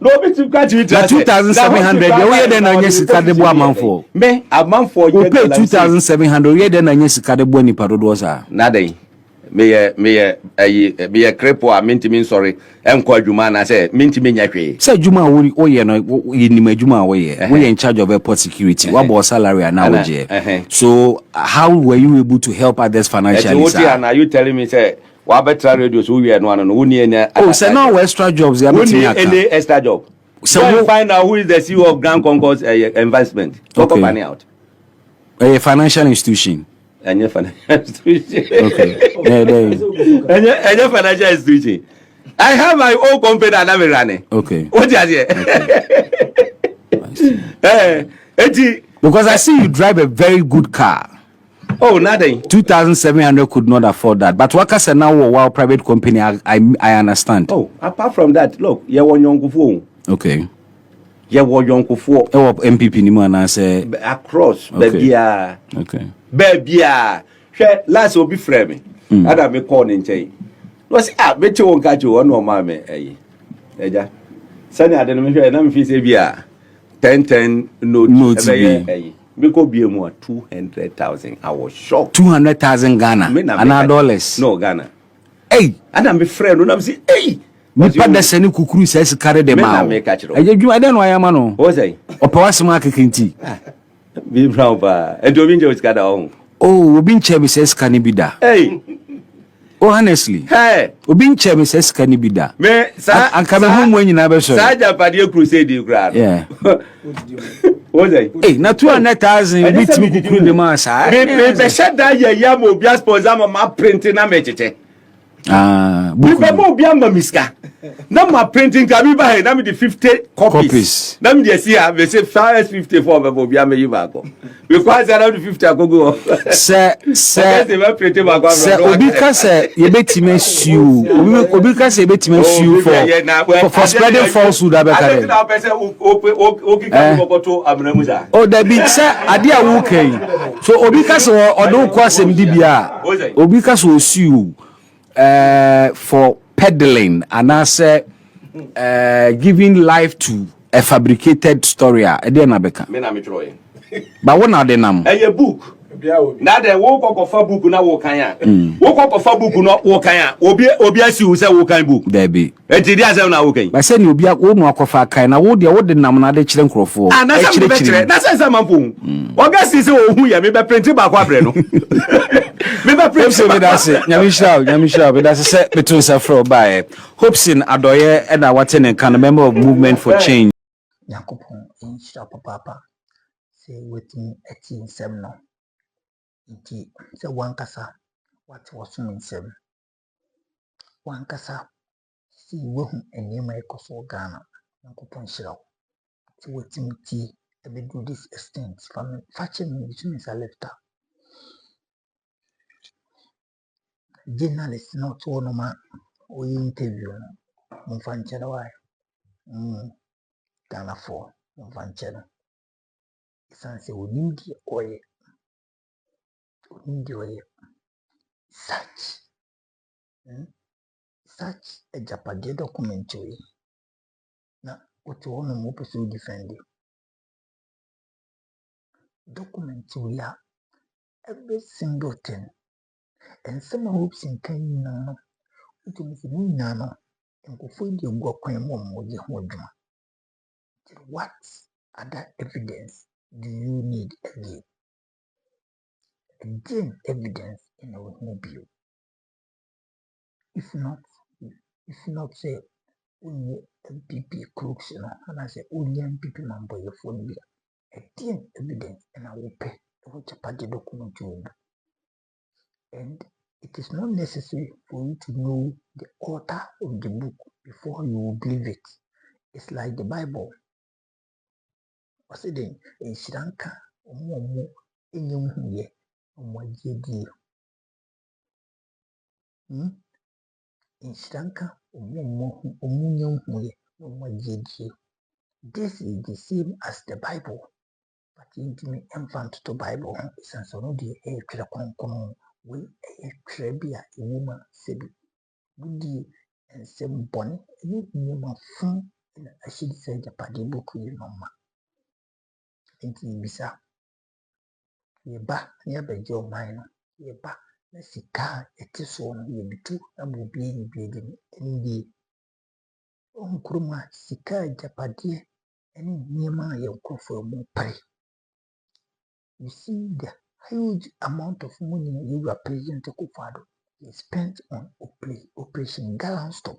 No be to catch you. 2,700. You hear then anya sika de bo amanfo. Me amanfo you pay 2,700. You hear then anya sika de bo ni parodo sa. Nada. Me ye crepo a mintimi sorry. Enko adwuma na say mintimi nya hwe. Say adwuma wo ye no ni adwuma wo ye. We in charge of airport security. What about salary and now je. So how were you able to help others financially? Are you telling me say wa betra radio so we no no woni any say no extra jobs ya meeting any extra job so we find out who is the CEO of Grand Concourse investment talk company out a financial institution any financial institution okay any financial institution I have my own company that I'm running okay what is here because I see you drive a very good car. Oh, nothing. 2,700 could not afford that. But what can now wow private company? I understand. Oh, apart from that, look, you want young phone. Okay. You want young phone. Oh, MPP ni mo na say across. Baby, okay. Baby, last will be framing. Ada me call in chain. No say bet you won't catch you one more me. Eja. Sani ade no me hwe na me fi say bia 10 note. Because be more 200,000. I was shocked. 200,000 Ghana. And dollars. No Ghana. Hey, and I'm a friend. And I'm saying, hey. Me pada seni kukuru says carry them out. I don't know I am no. What say? Opawasi market kinti. Be brown pa. And do binjo is kada on. Oh, obin chemi says kanibida. Hey. Oh, honestly. Hey. Obin chemi says kanibida. Me sa. And come home when you never saw. Sa Agyapade crusade you grab. Yeah. What say? Hey, na 200,000 bit me kukuru de ma sa. Me shut that ya mo bia sponsor ma printing na me cheche. Book. Me mo bia ma miska. Na ma printing ka bi ba na me the 50 copies. Na me dey see am say 54 me bia me yiba ko. Because around the 50 agogo. Say obi ka say ye betime sue. Obi ka say betime sue for spreading falsehood abekare. Oh, that be say ade a wo kan. So obi ka say odo ko asem di bia. Obi ka say sue for peddling and I say giving life to a fabricated story. Ede na beka. Me na me tro ye. But what now the nam? A book. Now the wo kokofa book na wo kan ya. Wo kokofa book no wo kan ya. Obi asi wo say wo kan book. There be. Enti dia say na wo kan. But say ni obi wo no akofa kan na wo de nam na de kire nkrofo. Na say me kire. Na say manfo. Oga si say wo hu ya me be print ba kwa bre no. Me be print so me da say. Nyamisha be da say betun say fro by. Hopeson Adorye and Awatene kan member of Movement for Change. Yakopon in shop papa. Say waiting 18 no. Inti say one kasa what was in 7. One kasa see wohun enema ekoso Ghana. Yakopon shiraw. Say waiting tea e be do this extent from fashion between sa left. Journalist not one man we interview Mfanchela why. Ghana for Mfanchela. Sanse unindi oye. Such Agyapade documentary. Na what you want to pursue defend it. Documentary every single thing. And some hopes in Kenya. It was no and go for the work when what other evidence do you need again? Again, evidence in our mobile. If not say only NPP crooks, and I say only NPP member your phone here. Again, evidence and I will pay what a party document you. And it is not necessary for you to know the author of the book before you will believe it. It's like the Bible. What's it in? In Sri Lanka, in your in Sri Lanka, this is the same as the Bible. But intimi infant to Bible since no de e twere konkon we e twere bia e wuma sebi gudi ensem boni ni nyuma fun na ashidi se Agyapade boku yi mama enti bisa ye ba ne abeje o man no ye ba na sika eti so no ye bitu na bo bie ni bie de ni die on kuruma sika Agyapade eni nyema ye nkofo mu pare. You see the huge amount of money you are President Akufo-Addo he spent on Operation Gallant Stop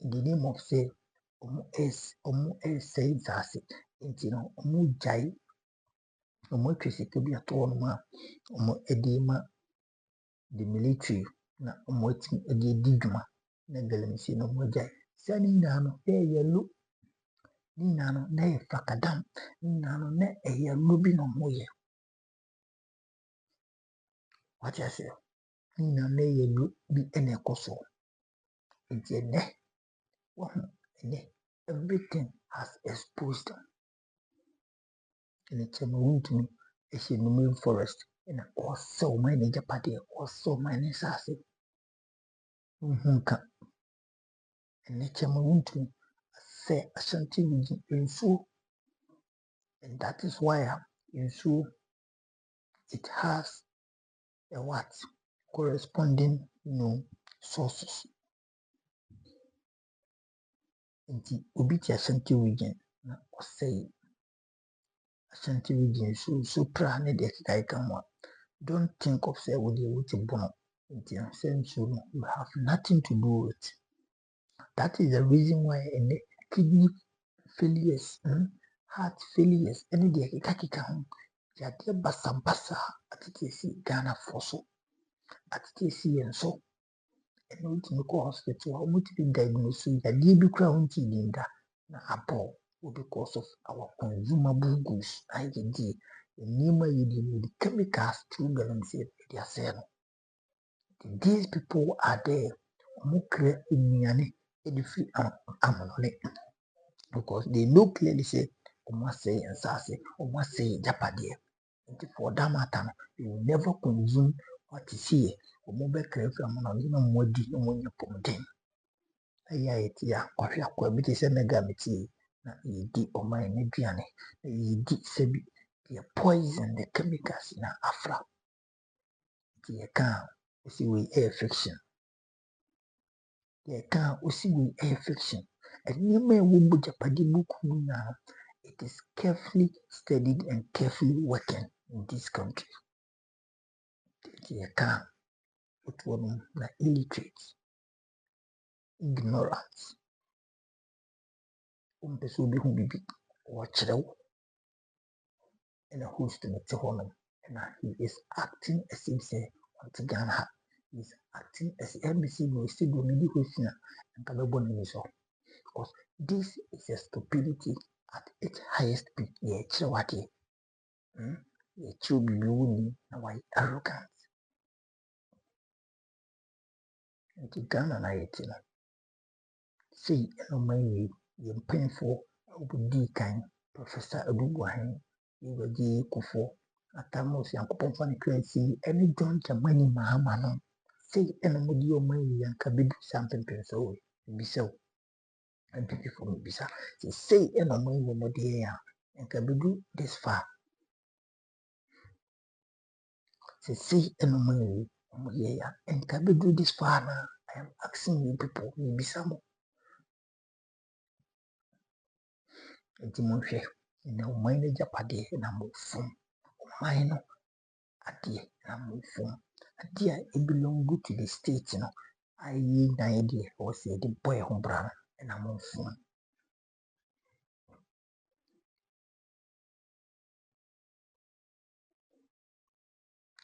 in the name of say say zase into no jai twesike bi ato no ma edema the military na etim edi dwuma na galamsi no jai sani na no yellow ni na no na fakadam ni na no na yellow bi no moye. What I say? Na yellow bi ene koso. It's everything has exposed them. And it's a moon to me. It's in the main forest. And also my Agyapade, also my Nesase. And it's a moon to me. Say Ashanti region in so. And that is why in so it has a what corresponding sources. In the Ubiti Ashanti region, say Ashanti region so prane de kikaika. Don't think of say with the bono. You have nothing to do with it. That is the reason why any kidney failures, heart failures, any de kikaka home. Yadia basa at TC Ghana for so at TC and so. And we to go hospital, how much be diagnosed with a deep crown tinda na apple because of our consumable goods. I did the name you the chemicals to balance it. These people are there. Because they know clearly say, almost say and say, almost say Agyapade. For that matter, you will never consume what is here. Or mobile crave from more di no one upon them. Yeah, coffee aqua, is a megamity. Ye di or my mediane. Ye di sebi. The poison, the chemicals in Afra. The account, see, we air fiction. The account, see, we air fiction. And you may wumbu Agyapade book now. It is carefully studied and carefully working in this country. The account, it was illiterate, ignorance. Person who be watch and a host to the home, and he is acting as if say once Ghana. He is acting as embassy will still do many question and Calabon because this is a stupidity at its highest peak. Yeah, Chawati. Yeah, Chubi Yuni, and why arrogant. And Ghana, I say, no money, you're painful, D kind, Professor Adubuahin, you will be Kufo, Atamos, Yankopon Funny Crazy, any don't your money, Mahamano. Say, and with your money, and can be something so, be so. And people for me, Bisa, say, and a money, more dear, and can be do this far. Say, and a money, and can be do this far now. I am asking you people, maybe some. Nti monhwɛ na ɔman no Agyapade na mofom ɔman no adeɛ na mofom adeɛ a belong to the state no ayi na yɛde ɛwɔ sɛ yɛde bɔ yɛn ho bra no na mofom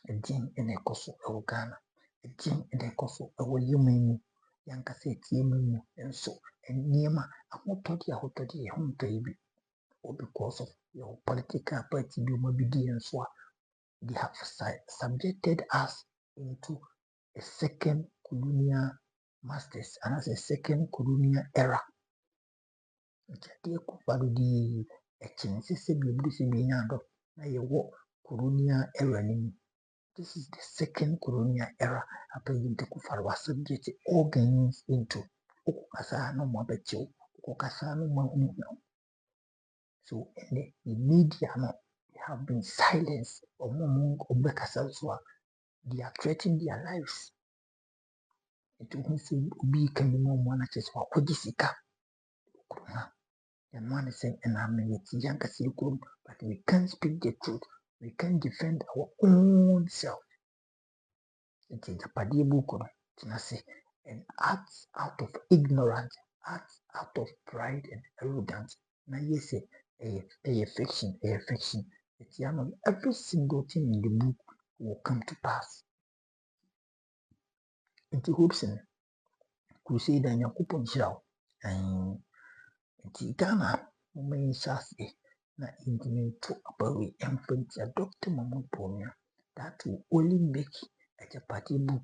ɛdin na ɛkɔ so ɛwɔ Ghana ɛdin na ɛkɔ so ɛwɔ Yemen mu yankasa tiemu and so and Niema, I won't tell you home baby, or because of your political party, you may be and so they have subjected us into a second colonial masters and as a second colonial era. Di a chance to be able to colonial era. This is the second colonial era. Upon the Kufar was subject organs into Okasano Mabecho, Okasano Mamma. So in the media have been silenced or Momong or Bekasaswa. They are threatening their lives. It will be coming more monarchies for Kodisika. And one is saying, and I'm younger circle, but we can't speak the truth. We can't defend our own self. It is a padibuko, and acts out of ignorance, acts out of pride and arrogance. Now, yes, a fiction. It's every single thing in the book will come to pass. Into Hopeson Crusade and Yakupon Shell, and Ghana, main sassy, na intimate to about infant Dr. Mamma that will only make a party book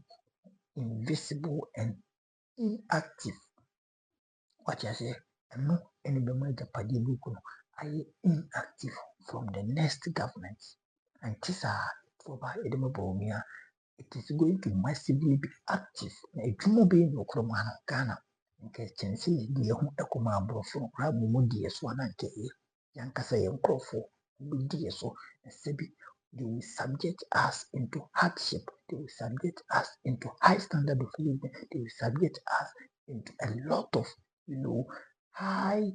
invisible and inactive. What I say, and no any major party book I inactive from the next government. And this for by Edinburgh, it is going to massively be active. A jumbo being no cromana Ghana. Nke chensi di ho ekoma abrofo ra mumu di eso na nke yankasa yenkrofo di eso sebi they will subject us into hardship, they will subject us into high standard of living, they will subject us into a lot of high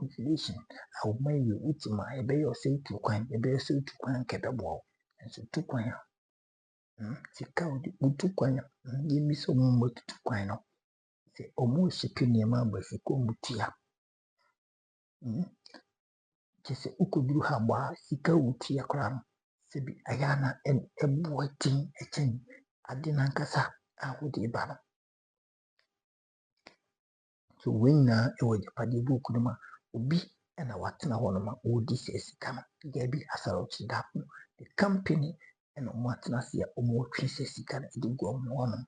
inflation. I will make you ultima ebe yo say to kwan ebe yo say to kwan kebebo and so to kwan sika odi utu kwan yemi so mo to kwan no omo shipi niyama basi ko mutia kese ukuduru haba sika utia kram sebi ayana en ebuatin echen adina nkasa ahudi bana so winna ewo japade book no ma obi na watena ho no ma odi sika no gabi asarochi da the company and watena se omo twi sika no di go mo no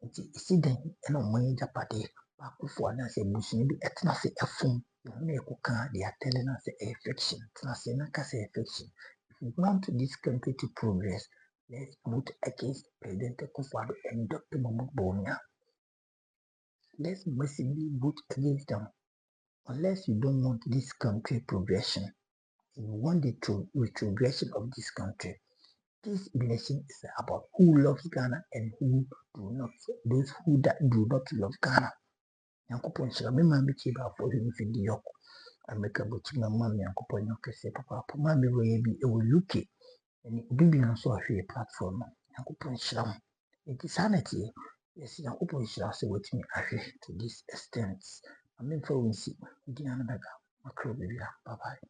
nti isiden na omo japade akufo anase busun bi etna se efum na ekoka they are telling us a fiction etna se na ka se fiction. If we want this country to progress, let's vote against President Akufo-Addo and Dr. Mahmoud Bawumia. Let's massively vote against them. Unless you don't want this country progression, you want the retrogression of this country. This election is about who loves Ghana and who do not. Those who do not love Ghana. Yankopon shira me ma me chi ba fo hwe mfidi yok ameka bochi na ma me yankopon no kese papa ma me wo ye bi e wo UK eni obi na so ahwe platform no yankopon shira mo enti sanity yes yankopon shira so wetimi ahwe to this extent amen for we see di na daga makro bibia bye bye.